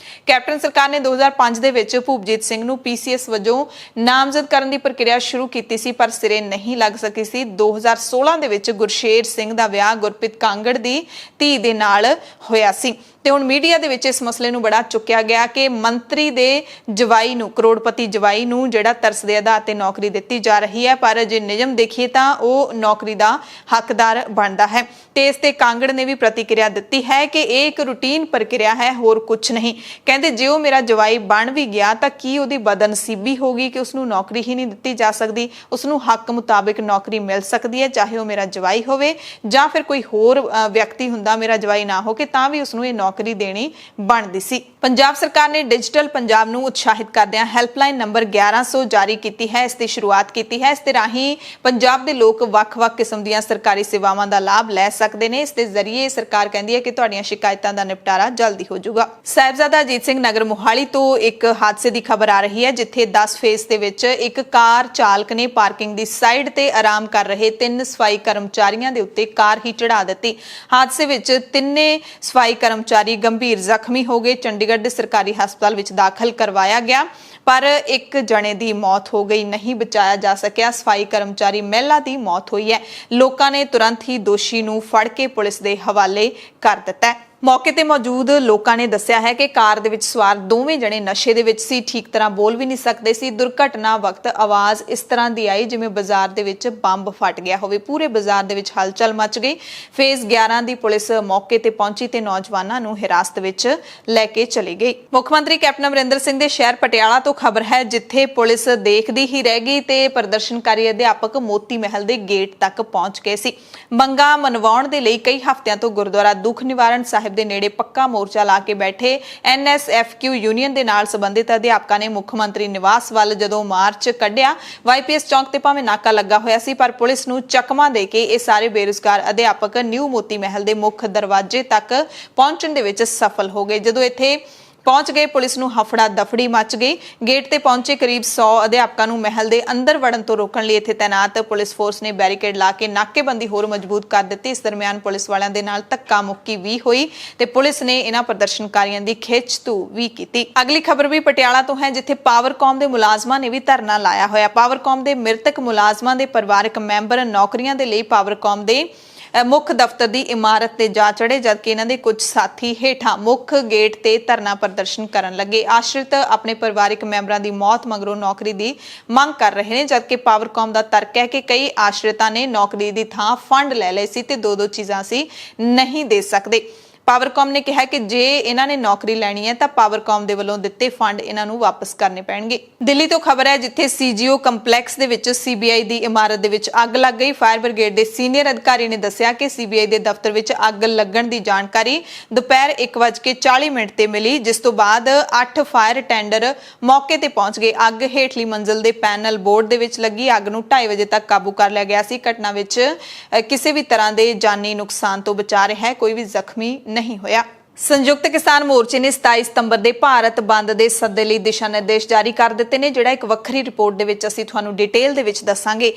Speaker 1: ਕੈਪਟਨ ਸਰਕਾਰ ਨੇ 2005 ਦੇ ਵਿੱਚ ਭੂਪਜੀਤ ਸਿੰਘ ਨੂੰ ਪੀਸੀਐਸ ਵਜੋਂ ਨਾਮਜ਼ਦ ਕਰਨ ਦੀ ਪ੍ਰਕਿਰਿਆ ਸ਼ੁਰੂ ਕੀਤੀ ਸੀ ਪਰ ਸਿਰੇ ਨਹੀਂ ਲੱਗ ਸਕੀ ਸੀ। 2016 ਦੇ ਵਿੱਚ ਗੁਰਸ਼ੇਰ ਸਿੰਘ ਦਾ ਵਿਆਹ ਗੁਰਪ੍ਰੀਤ ਕਾਂਗੜ ਦੀ ਧੀ ਦੇ ਨਾਲ ਹੋਇਆ ਸੀ ਤੇ ਹੁਣ ਮੀਡੀਆ ਦੇ ਵਿੱਚ ਇਸ ਮਸਲੇ ਨੂੰ ਬੜਾ ਚੁੱਕਿਆ ਗਿਆ ਕਿ ਮੰਤਰੀ ਦੇ ਜਵਾਈ ਨੂੰ, ਕਰੋੜਪਤੀ ਜਵਾਈ ਨੂੰ ਜਿਹੜਾ ਤਰਸ ਦੇ ਆਧਾਰ ਤੇ ਨੌਕਰੀ ਦਿੱਤੀ ਜਾ ਰਹੀ ਹੈ, ਪਰ ਜੇ ਨਿਯਮ ਦੇਖੀਏ ਤਾਂ ਉਹ ਨੌਕਰੀ ਦਾ ਹੱਕਦਾਰ ਬਣਦਾ ਹੈ ਤੇ ਇਸ ਤੇ ਕਾਂਗੜ ਨੇ ਵੀ ਪ੍ਰਤੀਕਿਰਿਆ ਦਿੱਤੀ ਹੈ ਕਿ ਇਹ ਇੱਕ ਰੂਟੀਨ ਪ੍ਰਕਿਰਿਆ ਹੈ, ਹੋਰ ਕੁਝ ਨਹੀਂ। ਕਹਿੰਦੇ ਜੇ ਉਹ ਮੇਰਾ ਜਵਾਈ ਬਣ ਵੀ ਗਿਆ ਤਾਂ ਕੀ ਉਹਦੀ ਬਦਨਸੀਬੀ ਹੋਗੀ ਕਿ ਉਸਨੂੰ ਨੌਕਰੀ ਹੀ ਨਹੀਂ ਦਿੱਤੀ ਜਾ ਸਕਦੀ? ਉਸਨੂੰ ਹੱਕ ਮੁਤਾਬਿਕ ਨੌਕਰੀ ਮਿਲ ਸਕਦੀ ਹੈ, ਚਾਹੇ ਉਹ ਮੇਰਾ ਜਵਾਈ ਹੋਵੇ ਜਾਂ ਫਿਰ ਕੋਈ ਹੋਰ ਵਿਅਕਤੀ ਹੁੰਦਾ, ਮੇਰਾ ਜਵਾਈ ਨਾ ਹੋ ਕੇ ਤਾਂ ਵੀ ਉਸਨੂੰ ਇਹ ਨੌਕਰੀ ਦੇਣੀ ਬਣਦੀ ਸੀ। ਪੰਜਾਬ ਸਰਕਾਰ ਨੇ ਡਿਜੀਟਲ ਪੰਜਾਬ ਨੂੰ ਉਤਸ਼ਾਹਿਤ ਕਰਦਿਆਂ ਹੈਲਪਲਾਈਨ ਨੰਬਰ 1100 ਜਾਰੀ ਕੀਤੀ ਹੈ। ਇਸ ਦੀ ਸ਼ੁਰੂਆਤ ਕੀਤੀ ਹੈ। ਇਸ ਦੇ ਰਾਹੀਂ ਪੰਜਾਬ ਦੇ ਲੋਕ ਵੱਖ-ਵੱਖ ਕਿਸਮ ਦੀਆਂ ਸਰਕਾਰੀ ਸੇਵਾਵਾਂ ਦਾ ਲਾਭ ਲੈ ਸਕਦੇ ਨੇ। ਇਸ ਦੇ ਜ਼ਰੀਏ ਸਰਕਾਰ ਕਹਿੰਦੀ ਹੈ ਕਿ ਤੁਹਾਡੀਆਂ ਸ਼ਿਕਾਇਤਾਂ ਦਾ ਨਿਪਟਾਰਾ ਜਲਦੀ ਹੋ ਜਾਊਗਾ। ਸਾਹਿਬਜ਼ਾਦਾ ਅਜੀਤ ਸਿੰਘ ਨਗਰ ਮੋਹਾਲੀ ਤੋਂ ਇੱਕ ਹਾਦਸੇ ਦੀ ਖਬਰ ਆ ਰਹੀ ਹੈ ਜਿੱਥੇ 10 ਫੇਸ ਦੇ ਵਿੱਚ ਇੱਕ ਕਾਰ ਚਾਲਕ ਨੇ ਪਾਰਕਿੰਗ ਦੀ ਸਾਈਡ ਤੇ ਆਰਾਮ ਕਰ ਰਹੇ 3 ਸਫਾਈ ਕਰਮਚਾਰੀਆਂ ਦੇ ਉੱਤੇ ਕਾਰ ਹੀ ਚੜਾ ਦਿੱਤੀ। ਹਾਦਸੇ ਵਿੱਚ ਤਿੰਨੇ ਸਫਾਈ ਕਰਮਚਾਰੀ ਗੰਭੀਰ ਜ਼ਖਮੀ ਹੋ ਗਏ। ਚੰਡੀਗੜ੍ਹ ਦੇ ਸਰਕਾਰੀ ਹਸਪਤਾਲ ਵਿੱਚ ਦਾਖਲ ਕਰਵਾਇਆ ਗਿਆ ਪਰ ਇੱਕ ਜਣੇ ਦੀ ਮੌਤ ਹੋ ਗਈ, ਨਹੀਂ ਬਚਾਇਆ ਜਾ ਸਕਿਆ। ਸਫਾਈ ਕਰਮਚਾਰੀ ਮਹਿਲਾ ਦੀ ਮੌਤ ਹੋਈ ਹੈ। ਲੋਕਾਂ ਨੇ ਤੁਰੰਤ ਹੀ ਦੋਸ਼ੀ ਨੂੰ ਫੜ ਕੇ ਪੁਲਿਸ ਦੇ ਹਵਾਲੇ ਕਰ ਦਿੱਤਾ ਹੈ। ਮੌਕੇ ਤੇ ਮੌਜੂਦ ਲੋਕਾਂ ਨੇ ਦੱਸਿਆ ਹੈ ਕਿ ਕਾਰ ਦੇ ਵਿੱਚ ਸਵਾਰ ਦੋਵੇਂ ਜਣੇ ਨਸ਼ੇ ਦੇ ਵਿੱਚ ਸੀ, ਠੀਕ ਤਰ੍ਹਾਂ ਬੋਲ ਵੀ ਨਹੀਂ ਸਕਦੇ ਸੀ। ਦੁਰਘਟਨਾ ਵਕਤ ਆਵਾਜ਼ ਇਸ ਤਰ੍ਹਾਂ ਦੀ ਆਈ ਜਿਵੇਂ ਬਾਜ਼ਾਰ ਦੇ ਵਿੱਚ ਬੰਬ ਫਟ ਗਿਆ ਹੋਵੇ। ਪੂਰੇ ਬਾਜ਼ਾਰ ਦੇ ਵਿੱਚ ਹਲਚਲ ਮਚ ਗਈ। ਫੇਜ਼ 11 ਦੀ ਪੁਲਿਸ ਮੌਕੇ ਤੇ ਪਹੁੰਚੀ ਤੇ ਨੌਜਵਾਨਾਂ ਨੂੰ ਹਿਰਾਸਤ ਵਿੱਚ ਲੈ ਕੇ ਚਲੀ ਗਈ। ਮੁੱਖ ਮੰਤਰੀ ਕੈਪਟਨ ਅਮਰਿੰਦਰ ਸਿੰਘ ਦੇ ਸ਼ਹਿਰ ਪਟਿਆਲਾ ਤੋਂ ਖਬਰ ਹੈ ਜਿੱਥੇ ਪੁਲਿਸ ਦੇਖਦੀ ਹੀ ਰਹਿ ਗਈ ਤੇ ਪ੍ਰਦਰਸ਼ਨਕਾਰੀ ਅਧਿਆਪਕ ਮੋਤੀ ਮਹਿਲ ਦੇ ਗੇਟ ਤੱਕ ਪਹੁੰਚ ਗਏ ਸੀ। ਮੰਗਾਂ ਮਨਵਾਉਣ ਦੇ ਲਈ ਕਈ ਹਫ਼ਤਿਆਂ ਤੋਂ ਗੁਰਦੁਆਰਾ ਦੁੱਖ ਨਿਵਾਰਨ ਸਾਹਿਬ ਦੇ ਨੇੜੇ ਪੱਕਾ ਮੋਰਚਾ ਲਾ ਕੇ ਬੈਠੇ NSFQ ਯੂਨੀਅਨ ਦੇ ਨਾਲ ਸੰਬੰਧਿਤ ਅਧਿਆਪਕਾਂ ਨੇ ਮੁੱਖ ਮੰਤਰੀ ਨਿਵਾਸ ਵੱਲ ਜਦੋਂ ਮਾਰਚ ਕੱਢਿਆ, YPS ਚੌਂਕ ਤੇ ਭਾਵੇਂ ਨਾਕਾ ਲੱਗਾ ਹੋਇਆ ਸੀ ਪਰ ਪੁਲਿਸ ਨੂੰ ਚਕਮਾ ਦੇ ਕੇ ਇਹ ਸਾਰੇ ਬੇਰੁਜ਼ਗਾਰ ਅਧਿਆਪਕ ਨਿਊ ਮੋਤੀ ਮਹਿਲ ਦੇ ਮੁੱਖ ਦਰਵਾਜ਼ੇ ਤੱਕ ਪਹੁੰਚਣ ਦੇ ਵਿੱਚ ਸਫਲ ਹੋ ਗਏ। ਜਦੋਂ ਇੱਥੇ ਪਹੁੰਚ ਗਏ ਪੁਲਿਸ ਨੂੰ ਹਫੜਾ ਦਫੜੀ ਮਚ ਗਈ। ਗੇਟ ਤੇ ਪਹੁੰਚੇ ਕਰੀਬ 100 ਅਧਿਆਪਕਾਂ ਨੂੰ ਮਹਿਲ ਦੇ ਅੰਦਰ ਵੜਨ ਤੋਂ ਰੋਕਣ ਲਈ ਇੱਥੇ ਤਾਇਨਾਤ ਪੁਲਿਸ ਫੋਰਸ ਨੇ ਬੈਰੀਕੇਡ ਲਾ ਕੇ ਨਾਕੇਬੰਦੀ ਹੋਰ ਮਜ਼ਬੂਤ ਕਰ ਦਿੱਤੀ। ਇਸ ਦਰਮਿਆਨ ਪੁਲਿਸ ਵਾਲਿਆਂ ਦੇ ਨਾਲ ਧੱਕਾ ਮੁੱਕੀ ਵੀ ਹੋਈ ਤੇ ਪੁਲਿਸ ਨੇ ਇਹਨਾਂ ਪ੍ਰਦਰਸ਼ਨਕਾਰੀਆਂ ਦੀ ਖਿੱਚ-ਧੂ ਵੀ ਕੀਤੀ। ਅਗਲੀ ਖਬਰ ਵੀ ਪਟਿਆਲਾ ਤੋਂ ਹੈ ਜਿੱਥੇ ਪਾਵਰਕਾਮ ਦੇ ਮੁਲਾਜ਼ਮਾਂ ਨੇ ਵੀ ਧਰਨਾ ਲਾਇਆ ਹੋਇਆ। ਪਾਵਰਕਾਮ ਦੇ ਮ੍ਰਿਤਕ ਮੁਲਾਜ਼ਮਾਂ ਦੇ ਪਰਿਵਾਰਕ ਮੈਂਬਰ ਨੌਕਰੀਆਂ ਦੇ ਲਈ ਪਾਵਰਕਾਮ ਦੇ ਮੁੱਖ ਦਫ਼ਤਰ ਦੀ ਇਮਾਰਤ ਤੇ ਜਾ ਚੜੇ ਜਦਕਿ ਇਹਨਾਂ ਦੇ ਕੁਝ ਸਾਥੀ ਹੇਠਾਂ ਮੁੱਖ ਗੇਟ ਤੇ ਧਰਨਾ ਪ੍ਰਦਰਸ਼ਨ ਕਰਨ ਲੱਗੇ। ਆਸ਼ਰਿਤ ਆਪਣੇ ਪਰਿਵਾਰਕ ਮੈਂਬਰਾਂ ਦੀ ਮੌਤ ਮਗਰੋਂ ਨੌਕਰੀ ਦੀ ਮੰਗ ਕਰ ਰਹੇ ਨੇ ਜਦਕਿ ਪਾਵਰਕਾਮ ਦਾ ਤਰਕ ਹੈ ਕਿ ਕਈ ਆਸ਼ਰਿਤਾਂ ਨੇ ਨੌਕਰੀ ਦੀ ਥਾਂ ਫੰਡ ਲੈ ਲਏ ਸੀ ਤੇ ਦੋ ਚੀਜ਼ਾਂ ਅਸੀਂ ਨਹੀਂ ਦੇ ਸਕਦੇ। ਪਾਵਰਕਾਮ ਨੇ ਕਿਹਾ ਕਿ ਜੇ ਇਹਨਾਂ ਨੇ ਨੌਕਰੀ ਲੈਣੀ ਹੈ ਤਾਂ ਪਾਵਰਕਾਮ ਦੇ ਵੱਲੋਂ ਦਿੱਤੇ ਫੰਡ ਇਹਨਾਂ ਨੂੰ ਵਾਪਸ ਕਰਨੇ ਪੈਣਗੇ। ਦਿੱਲੀ ਤੋਂ ਖਬਰ ਹੈ ਜਿੱਥੇ CGO ਕੰਪਲੈਕਸ ਦੇ ਵਿੱਚ CBI ਦੀ ਇਮਾਰਤ ਦੇ ਵਿੱਚ ਅੱਗ ਲੱਗ ਗਈ। ਫਾਇਰ ਬ੍ਰਿਗੇਡ ਦੇ ਸੀਨੀਅਰ ਅਧਿਕਾਰੀ ਨੇ ਦੱਸਿਆ ਕਿ CBI ਦੇ ਦਫ਼ਤਰ ਵਿੱਚ ਅੱਗ ਲੱਗਣ ਦੀ ਜਾਣਕਾਰੀ ਦੁਪਹਿਰ 1:40 ਤੇ ਮਿਲੀ ਜਿਸ ਤੋਂ ਬਾਅਦ 8 ਫਾਇਰ ਟੈਂਡਰ ਮੌਕੇ ਤੇ ਪਹੁੰਚ ਗਏ। ਅੱਗ ਹੇਠਲੀ ਮੰਜ਼ਲ ਦੇ ਪੈਨਲ ਬੋਰਡ ਦੇ ਵਿੱਚ ਲੱਗੀ। ਅੱਗ ਨੂੰ 2:30 ਵਜੇ ਤੱਕ ਕਾਬੂ ਕਰ ਲਿਆ ਗਿਆ ਸੀ। ਘਟਨਾ ਵਿੱਚ ਕਿਸੇ ਵੀ ਤਰ੍ਹਾਂ ਦੇ ਜਾਨੀ ਨੁਕਸਾਨ ਤੋਂ ਬਚਾ ਰਿਹਾ ਹੈ, ਕੋਈ ਵੀ ਜ਼ਖਮੀ ਨਹੀਂ ਹੋਇਆ। ਸੰਯੁਕਤ ਕਿਸਾਨ ਮੋਰਚੇ ਨੇ 27 ਸਤੰਬਰ ਦੇ ਭਾਰਤ ਬੰਦ ਦੇ ਸੱਦੇ ਲਈ ਦਿਸ਼ਾ ਨਿਰਦੇਸ਼ ਜਾਰੀ ਕਰ ਦਿੱਤੇ ਨੇ ਜਿਹੜਾ ਇੱਕ ਵੱਖਰੀ ਰਿਪੋਰਟ ਦੇ ਵਿੱਚ ਅਸੀਂ ਤੁਹਾਨੂੰ ਡਿਟੇਲ ਦੇ ਵਿੱਚ ਦੱਸਾਂਗੇ।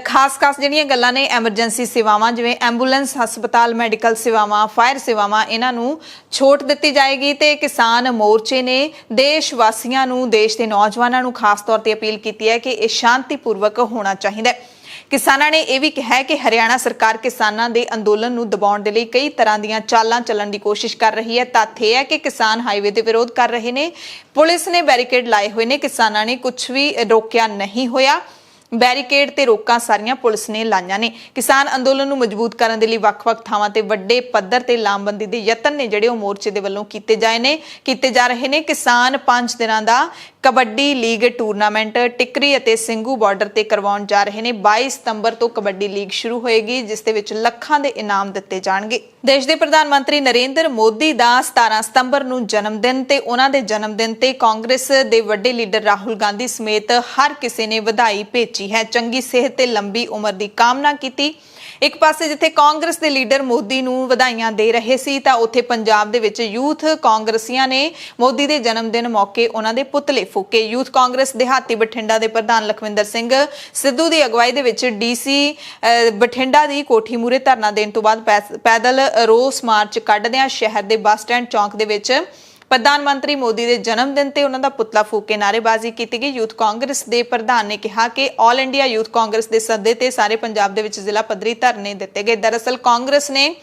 Speaker 1: ਖਾਸ ਜਿਹੜੀਆਂ ਗੱਲਾਂ ਨੇ ਐਮਰਜੈਂਸੀ ਸੇਵਾਵਾਂ ਜਿਵੇਂ ਐਂਬੂਲੈਂਸ, ਹਸਪਤਾਲ, ਮੈਡੀਕਲ ਸੇਵਾਵਾਂ, ਫਾਇਰ ਸੇਵਾਵਾਂ ਇਹਨਾਂ ਨੂੰ ਛੋਟ ਦਿੱਤੀ ਜਾਏਗੀ ਤੇ ਕਿਸਾਨ ਮੋਰਚੇ ਨੇ ਦੇਸ਼ ਵਾਸੀਆਂ ਨੂੰ, ਦੇਸ਼ ਦੇ ਨੌਜਵਾਨਾਂ ਨੂੰ ਖਾਸ ਤੌਰ ਤੇ ਅਪੀਲ ਕੀਤੀ ਹੈ ਕਿ ਇਹ ਸ਼ਾਂਤੀਪੂਰਵਕ ਹੋਣਾ ਚਾਹੀਦਾ ਹੈ। ਕਿਸਾਨਾਂ ਨੇ ਇਹ ਵੀ ਕਿਹਾ ਕਿ ਹਰਿਆਣਾ ਸਰਕਾਰ ਕਿਸਾਨਾਂ ਦੇ ਅੰਦੋਲਨ ਨੂੰ ਦਬਾਉਣ ਦੇ ਲਈ ਕਈ ਤਰ੍ਹਾਂ ਦੀਆਂ ਚਾਲਾਂ ਚੱਲਣ ਦੀ ਕੋਸ਼ਿਸ਼ ਕਰ ਰਹੀ ਹੈ। ਤੱਥ ਇਹ ਹੈ ਕਿ ਕਿਸਾਨ ਹਾਈਵੇ ਤੇ ਵਿਰੋਧ ਕਰ ਰਹੇ ਨੇ, ਪੁਲਿਸ ਨੇ ਬੈਰੀਕੇਡ ਲਾਏ ਹੋਏ ਨੇ, ਕਿਸਾਨਾਂ ਨੇ ਕੁਝ ਵੀ ਰੋਕਿਆ ਨਹੀਂ ਹੋਇਆ। ਬੈਰੀਕੇਡ ਤੇ ਰੋਕਾਂ ਸਾਰੀਆਂ ਪੁਲਿਸ ਨੇ ਲਾਈਆਂ ਨੇ। ਕਿਸਾਨ ਅੰਦੋਲਨ ਨੂੰ ਮਜ਼ਬੂਤ ਕਰਨ ਦੇ ਲਈ ਵੱਖ-ਵੱਖ ਥਾਵਾਂ ਤੇ ਵੱਡੇ ਪੱਧਰ ਤੇ ਲਾਮਬੰਦੀ ਦੇ ਯਤਨ ਨੇ ਜਿਹੜੇ ਉਹ ਮੋਰਚੇ ਦੇ ਵੱਲੋਂ ਕੀਤੇ ਜਾ ਰਹੇ ਨੇ। ਕਿਸਾਨ 5 ਦਿਨਾਂ ਦਾ ਕਬੱਡੀ ਲੀਗ ਟੂਰਨਾਮੈਂਟ ਟਿਕਰੀ ਅਤੇ ਸਿੰਘੂ ਬਾਰਡਰ ਤੇ ਕਰਵਾਉਣ ਜਾ ਰਹੇ ਨੇ। 22 ਸਤੰਬਰ ਤੋਂ ਕਬੱਡੀ ਲੀਗ ਸ਼ੁਰੂ ਹੋਏਗੀ, ਜਿਸ ਦੇ ਵਿੱਚ ਲੱਖਾਂ ਦੇ ਇਨਾਮ ਦਿੱਤੇ ਜਾਣਗੇ। ਦੇਸ਼ ਦੇ ਪ੍ਰਧਾਨ ਮੰਤਰੀ ਨਰਿੰਦਰ ਮੋਦੀ ਦਾ 17 ਸਤੰਬਰ ਨੂੰ ਜਨਮ ਦਿਨ ਤੇ ਉਹਨਾਂ ਦੇ ਜਨਮ ਦਿਨ ਤੇ ਕਾਂਗਰਸ ਦੇ ਵੱਡੇ ਲੀਡਰ ਰਾਹੁਲ ਗਾਂਧੀ ਸਮੇਤ ਹਰ ਕਿਸੇ ਨੇ ਵਧਾਈ ਭੇਜੀ ਹੈ, ਚੰਗੀ ਸਿਹਤ ਤੇ ਲੰਬੀ ਉਮਰ ਦੀ ਕਾਮਨਾ ਕੀਤੀ। ਇੱਕ ਪਾਸੇ ਜਿੱਥੇ ਕਾਂਗਰਸ ਦੇ ਲੀਡਰ ਮੋਦੀ ਨੂੰ ਵਧਾਈਆਂ ਦੇ ਰਹੇ ਸੀ ਤਾਂ ਉੱਥੇ ਪੰਜਾਬ ਦੇ ਵਿੱਚ ਯੂਥ ਕਾਂਗਰਸੀਆਂ ਨੇ ਮੋਦੀ ਦੇ ਜਨਮ ਦਿਨ ਮੌਕੇ ਉਹਨਾਂ ਦੇ ਪੁਤਲੇ ਫੂਕੇ। ਯੂਥ ਕਾਂਗਰਸ ਦਿਹਾਤੀ ਬਠਿੰਡਾ ਦੇ ਪ੍ਰਧਾਨ ਲਖਵਿੰਦਰ ਸਿੰਘ ਸਿੱਧੂ ਦੀ ਅਗਵਾਈ ਦੇ ਵਿੱਚ ਡੀਸੀ ਬਠਿੰਡਾ ਦੀ ਕੋਠੀ ਮੂਹਰੇ ਧਰਨਾ ਦੇਣ ਤੋਂ ਬਾਅਦ ਪੈਦਲ ਰੋਸ ਮਾਰਚ ਕੱਢਦਿਆਂ ਸ਼ਹਿਰ ਦੇ ਬੱਸ ਸਟੈਂਡ ਚੌਂਕ ਦੇ ਵਿੱਚ ਪ੍ਰਧਾਨ ਮੰਤਰੀ ਮੋਦੀ ਦੇ ਜਨਮ ਦਿਨ ਤੇ ਉਹਨਾਂ ਦਾ ਪੁਤਲਾ ਫੂਕ ਕੇ ਨਾਅਰੇਬਾਜ਼ੀ ਕੀਤੀ ਗਈ। ਯੂਥ ਕਾਂਗਰਸ ਦੇ ਪ੍ਰਧਾਨ ਨੇ ਕਿਹਾ ਕਿ ਆਲ ਇੰਡੀਆ ਯੂਥ ਕਾਂਗਰਸ ਦੇ ਸੱਦੇ ਤੇ ਸਾਰੇ ਪੰਜਾਬ ਦੇ ਵਿੱਚ ਜ਼ਿਲ੍ਹਾ ਪੱਧਰੀ ਧਰਨੇ ਦਿੱਤੇ ਗਏ। ਦਰਅਸਲ ਕਾਂਗਰਸ ਨੇ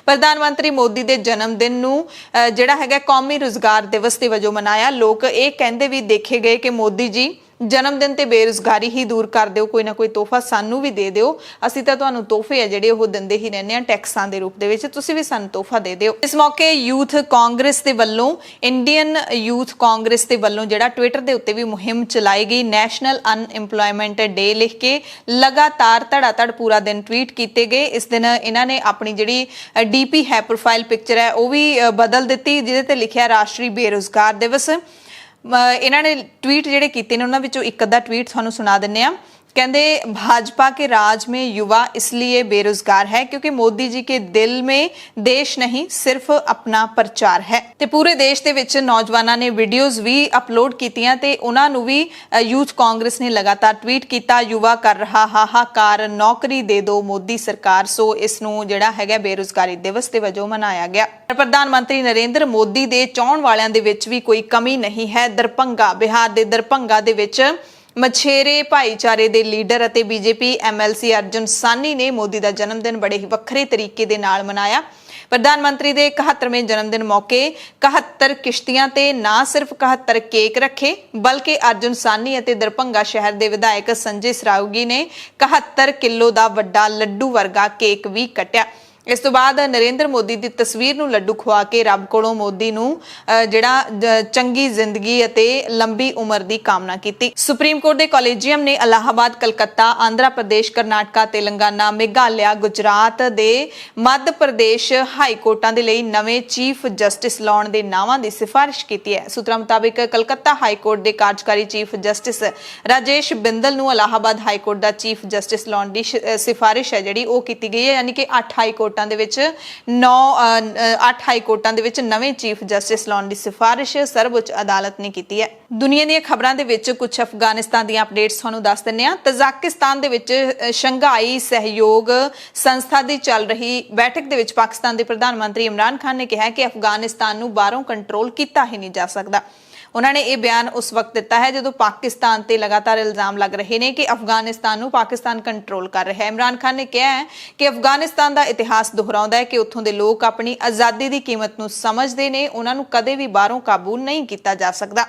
Speaker 1: ਪ੍ਰਧਾਨ ਮੰਤਰੀ ਮੋਦੀ ਦੇ ਜਨਮ ਦਿਨ ਨੂੰ ਜਿਹੜਾ ਹੈਗਾ ਕੌਮੀ ਰੁਜ਼ਗਾਰ ਦਿਵਸ ਦੇ ਵਜੋਂ ਮਨਾਇਆ। ਲੋਕ ਇਹ ਕਹਿੰਦੇ ਵੀ ਦੇਖੇ ਗਏ ਕਿ ਮੋਦੀ ਜੀ ਜਨਮ ਦਿਨ ਤੇ ਬੇਰੁਜ਼ਗਾਰੀ ਹੀ ਦੂਰ ਕਰ ਦਿਓ, ਕੋਈ ਨਾ ਕੋਈ ਤੋਹਫਾ ਸਾਨੂੰ ਵੀ ਦੇ ਦਿਓ, ਅਸੀਂ ਤਾਂ ਤੁਹਾਨੂੰ ਤੋਹਫੇ ਆ ਜਿਹੜੇ ਉਹ ਦਿੰਦੇ ਹੀ ਰਹਿੰਦੇ ਆ ਟੈਕਸਾਂ ਦੇ ਰੂਪ ਦੇ ਵਿੱਚ, ਤੁਸੀਂ ਵੀ ਸਾਨੂੰ ਤੋਹਫਾ ਦੇ ਦਿਓ। ਇਸ ਮੌਕੇ ਯੂਥ ਕਾਂਗਰਸ ਦੇ ਵੱਲੋਂ ਇੰਡੀਅਨ ਯੂਥ ਕਾਂਗਰਸ ਦੇ ਵੱਲੋਂ ਜਿਹੜਾ ਟਵਿੱਟਰ ਦੇ ਉੱਤੇ ਵੀ ਮੁਹਿੰਮ ਚਲਾਈ ਗਈ। ਨੈਸ਼ਨਲ ਅਨਇੰਪਲੋਇਮੈਂਟ ਡੇ ਲਿਖ ਕੇ ਲਗਾਤਾਰ ਧੜਾਧੜ ਪੂਰਾ ਦਿਨ ਟਵੀਟ ਕੀਤੇ ਗਏ। ਇਸ ਦਿਨ ਇਹਨਾਂ ਨੇ ਆਪਣੀ ਜਿਹੜੀ ਡੀਪੀ ਹੈ, ਪ੍ਰੋਫਾਈਲ ਪਿਕਚਰ ਹੈ, ਉਹ ਵੀ ਬਦਲ ਦਿੱਤੀ, ਜਿਹਦੇ ਤੇ ਲਿਖਿਆ ਰਾਸ਼ਟਰੀ ਬੇਰੁਜ਼ਗਾਰ ਦਿਵਸ। ਇਹਨਾਂ ਨੇ ਟਵੀਟ ਜਿਹੜੇ ਕੀਤੇ ਨੇ ਉਹਨਾਂ ਵਿੱਚੋਂ ਇੱਕ ਅੱਧਾ ਟਵੀਟ ਤੁਹਾਨੂੰ ਸੁਣਾ ਦਿੰਨੇ ਆ। कहते भाजपा के राज में युवा इसलिए बेरोजगार है क्योंकि मोदी जी के दिल में देश नहीं सिर्फ अपना प्रचार है। ते पूरे देश दे विच नौजवानों ने वीडियोज़ भी अपलोड कीतियां ते उन्हां नूं भी यूथ कांग्रेस ने लगातार ट्वीट किया, युवा कर रहा हाहाकार, नौकरी दे दो मोदी सरकार। सो इस नूं जिहड़ा हैगा बेरोजगारी दिवस दे वजों मनाया गया। प्रधानमंत्री नरेंद्र मोदी दे चाहण वालियां दे विच भी कोई कमी नहीं है। दरभंगा, बिहार दे दरभंगा दे विच मछेरे भाईचारे दे लीडर अते बीजेपी MLC अर्जुन सानी ने मोदी का जन्मदिन बड़े ही वखरे तरीके दे नाल मनाया। प्रधानमंत्री दे 71वें जन्मदिन मौके 71 किश्तियां ते ना सिर्फ 71 केक रखे बल्कि अर्जुन सानी अते दरभंगा शहर दे विधायक संजय सरावगी ने 71 किलो का वड्डा लड्डू वर्गा केक भी कट्या। इस तो बाद नरेंद्र मोदी की तस्वीर नूं लड्डू खुआ के रब कोलों मोदी नूं जिहड़ा चंगी जिंदगी अते लंबी उम्र की कामना की। सुप्रीम कोर्ट के कॉलेजियम ने इलाहाबाद, कलकत्ता, आंध्र प्रदेश, कर्नाटका, तेलंगाना, मेघालय, गुजरात दे मध्य प्रदेश हाई कोर्टां दे लई नवें चीफ जस्टिस लाउण दे नावां दी सिफारिश की है। सूत्रां मुताबिक कलकत्ता हाई कोर्ट के कार्यकारी चीफ जस्टिस राजेश बिंदल नूं इलाहाबाद हाई कोर्ट का चीफ जस्टिस लाउण दी सिफारिश है जिहड़ी ओह कीती गई है, यानी कि 8 हाई कोर्ट 8 हाई कोर्टां दे विच नवें चीफ जस्टिस लाउण दी सिफारिश सर्वोच्च अदालत ने की है। दुनिया दी खबरां दे विच कुछ अफगानिस्तान दी अपडेट्स तुहानूं दस दिंदे हां। तजाकिस्तान दे विच शंघाई सहयोग संस्था दी चल रही बैठक दे विच पाकिस्तान दे प्रधानमंत्री इमरान खान ने कहा कि अफगानिस्तान नूं बाहरों कंट्रोल कीता ही नहीं जा सकदा। उन्होंने ये बयान उस वक्त दिता है जो पाकिस्तान ते लगातार इल्जाम लग रहे हैं कि अफगानिस्तान नूं पाकिस्तान कंट्रोल कर रहा है। इमरान खान ने कहा है कि अफगानिस्तान का इतिहास दोहराउंदा है कि उत्थों दे लोग अपनी आज़ादी की कीमत नूं समझदे ने, उन्हां नूं कदे भी बाहरों काबू नहीं किया जा सकता।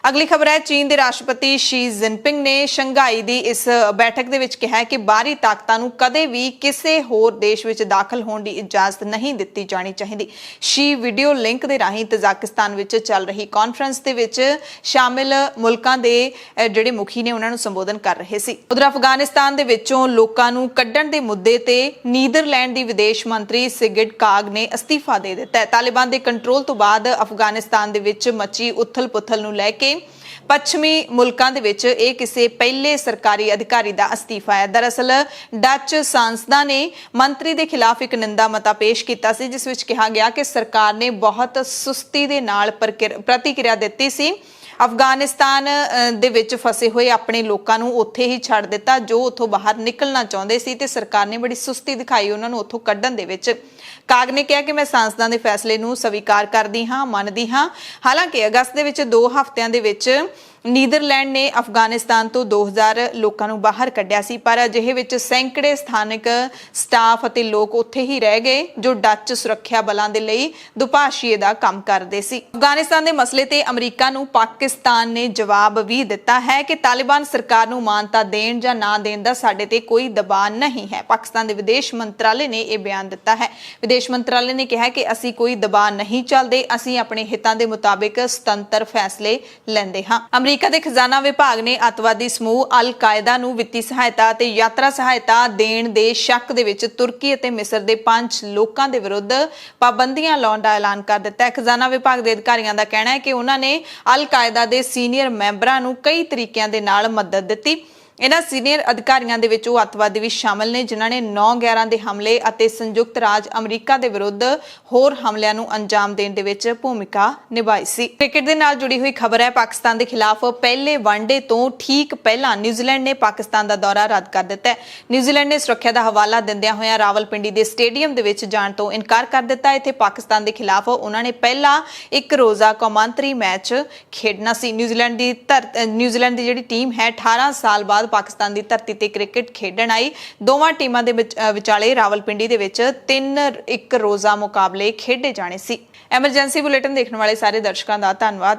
Speaker 1: अगली खबर है, चीन के राष्ट्रपति शी जिनपिंग ने शंघाई की इस बैठक दे विच कहा कि बाहरी ताकतां नूं कदे भी किसी होर देश विच दाखल होने की इजाजत नहीं दी जानी चाहिए। शी वीडियो लिंक के राही तजाकिस्तान विच चल रही कॉन्फ्रेंस दे विच शामिल मुल्कां दे जिहड़े मुखी ने उन्हां नूं संबोधन कर रहे सी। उधर अफगानिस्तान दे विचों लोकां नूं कड्ढण दे मुद्दे ते नीदरलैंड की विदेश मंत्री सिगिट काग ने अस्तीफा दे दिता है। तालिबान के कंट्रोल तो बाद अफगानिस्तान दे विच मची उथल पुथल नूं लैके पश्चिमी मुल्कां दे विच इह किसी पहले सरकारी अधिकारी का अस्तीफा है। दरअसल डच सांसदां ने मंत्री के खिलाफ एक निंदा मता पेश किया सी, जिस विच कहा गया कि सरकार ने बहुत सुस्ती दे नाल प्रतिक्रिया दित्ती सी। अफगानिस्तान दे विच फसे हुए अपने लोगों नूं उत्थे ही छड्ड दिता जो उत्थों बाहर निकलना चाहुंदे सी ते सरकार ने बड़ी सुस्ती दिखाई उन्हां नूं उत्थों कड्ढण दे विच। काग ने कहा कि मैं सांसदां दे फैसले नूं स्वीकार करदी हां, मनदी हां। हालांकि अगस्त दे विच 2 हफ्तियां दे विच ਨੀਦਰਲੈਂਡ ਨੇ ਅਫਗਾਨਿਸਤਾਨ ਤੋਂ 2000 ਲੋਕਾਂ ਨੂੰ ਬਾਹਰ ਕੱਢਿਆ ਸੀ, ਪਰ ਅਜਿਹੇ ਵਿੱਚ ਸੈਂਕੜੇ ਸਥਾਨਕ ਸਟਾਫ ਅਤੇ ਲੋਕ ਉੱਥੇ ਹੀ ਰਹਿ ਗਏ ਜੋ ਡੱਚ ਸੁਰੱਖਿਆ ਬਲਾਂ ਦੇ ਲਈ ਦੁਭਾਸ਼ੀਏ ਦਾ ਕੰਮ ਕਰਦੇ ਸੀ। ਅਫਗਾਨਿਸਤਾਨ ਦੇ ਮਸਲੇ ਤੇ ਅਮਰੀਕਾ ਨੂੰ ਪਾਕਿਸਤਾਨ ਨੇ ਜਵਾਬ ਵੀ ਦਿੱਤਾ ਹੈ ਕਿ ਤਾਲਿਬਾਨ ਸਰਕਾਰ ਨੂੰ ਮਾਨਤਾ ਦੇਣ ਜਾਂ ਨਾ ਦੇਣ ਦਾ ਸਾਡੇ ਤੇ ਕੋਈ ਦਬਾਅ ਨਹੀਂ ਹੈ। ਪਾਕਿਸਤਾਨ ਦੇ ਵਿਦੇਸ਼ ਮੰਤਰਾਲੇ ਨੇ ਇਹ ਬਿਆਨ ਦਿੱਤਾ ਹੈ। ਵਿਦੇਸ਼ ਮੰਤਰਾਲੇ ਨੇ ਕਿਹਾ ਕਿ ਅਸੀਂ ਕੋਈ ਦਬਾਅ ਨਹੀਂ ਚੱਲਦੇ, ਅਸੀਂ ਆਪਣੇ ਹਿੱਤਾਂ ਦੇ ਮੁਤਾਬਿਕ ਸੁਤੰਤਰ ਫੈਸਲੇ ਲੈਂਦੇ ਹਾਂ। ਅਮਰੀਕਾ ਦੇ ਖਜ਼ਾਨਾ ਵਿਭਾਗ ਨੇ ਅੱਤਵਾਦੀ ਸਮੂਹ ਅਲ ਕਾਇਦਾ ਨੂੰ ਵਿੱਤੀ ਸਹਾਇਤਾ ਅਤੇ ਯਾਤਰਾ ਸਹਾਇਤਾ ਦੇਣ ਦੇ ਸ਼ੱਕ ਦੇ ਵਿੱਚ ਤੁਰਕੀ ਅਤੇ ਮਿਸਰ ਦੇ 5 ਲੋਕਾਂ ਦੇ ਵਿਰੁੱਧ ਪਾਬੰਦੀਆਂ ਲਾਉਣ ਦਾ ਐਲਾਨ ਕਰ ਦਿੱਤਾ ਹੈ। ਖਜ਼ਾਨਾ ਵਿਭਾਗ ਦੇ ਅਧਿਕਾਰੀਆਂ ਦਾ ਕਹਿਣਾ ਹੈ ਕਿ ਉਹਨਾਂ ਨੇ ਅਲ ਕਾਇਦਾ ਦੇ ਸੀਨੀਅਰ ਮੈਂਬਰਾਂ ਨੂੰ ਕਈ ਤਰੀਕਿਆਂ ਦੇ ਨਾਲ ਮਦਦ ਦਿੱਤੀ। ਇਹਨਾਂ ਸੀਨੀਅਰ ਅਧਿਕਾਰੀਆਂ ਦੇ ਵਿੱਚ ਉਹ ਅੱਤਵਾਦੀ ਵੀ ਸ਼ਾਮਲ ਨੇ ਜਿਨ੍ਹਾਂ ਨੇ 9/11 ਦੇ ਹਮਲੇ ਅਤੇ ਸੰਯੁਕਤ ਰਾਜ ਅਮਰੀਕਾ ਦੇ ਵਿਰੁੱਧ ਹੋਰ ਹਮਲਿਆਂ ਨੂੰ ਅੰਜਾਮ ਦੇਣ ਦੇ ਵਿੱਚ ਭੂਮਿਕਾ ਨਿਭਾਈ ਸੀ। ਕ੍ਰਿਕਟ ਦੇ ਨਾਲ ਜੁੜੀ ਹੋਈ ਖਬਰ ਹੈ, ਪਾਕਿਸਤਾਨ ਦੇ ਖਿਲਾਫ ਪਹਿਲੇ ਵਨਡੇ ਤੋਂ ਠੀਕ ਪਹਿਲਾਂ ਨਿਊਜ਼ੀਲੈਂਡ ਨੇ ਪਾਕਿਸਤਾਨ ਦਾ ਦੌਰਾ ਰੱਦ ਕਰ ਦਿੱਤਾ ਹੈ। ਨਿਊਜ਼ੀਲੈਂਡ ਨੇ ਸੁਰੱਖਿਆ ਦਾ ਹਵਾਲਾ ਦਿੰਦਿਆਂ ਹੋਇਆਂ ਰਾਵਲਪਿੰਡੀ ਦੇ ਸਟੇਡੀਅਮ ਦੇ ਵਿੱਚ ਜਾਣ ਤੋਂ ਇਨਕਾਰ ਕਰ ਦਿੱਤਾ। ਇੱਥੇ ਪਾਕਿਸਤਾਨ ਦੇ ਖਿਲਾਫ ਉਹਨਾਂ ਨੇ ਪਹਿਲਾ ਇੱਕ ਰੋਜ਼ਾ ਕੌਮਾਂਤਰੀ ਮੈਚ ਖੇਡਣਾ ਸੀ। ਨਿਊਜ਼ੀਲੈਂਡ ਦੀ ਜਿਹੜੀ ਟੀਮ ਹੈ 18 ਸਾਲ ਬਾਅਦ ਪਾਕਿਸਤਾਨ ਦੀ ਧਰਤੀ ਤੇ ਕ੍ਰਿਕਟ ਖੇਡਣ ਆਈ। ਦੋਵਾਂ ਟੀਮਾਂ ਦੇ ਵਿਚਾਲੇ ਰਾਵਲਪਿੰਡੀ ਦੇ ਵਿੱਚ 3 ਇੱਕ ਰੋਜ਼ਾ ਮੁਕਾਬਲੇ ਖੇਡੇ ਜਾਣੇ ਸੀ। ਐਮਰਜੈਂਸੀ ਬੁਲੇਟਿਨ ਦੇਖਣ ਵਾਲੇ ਸਾਰੇ ਦਰਸ਼ਕਾਂ ਦਾ ਧੰਨਵਾਦ।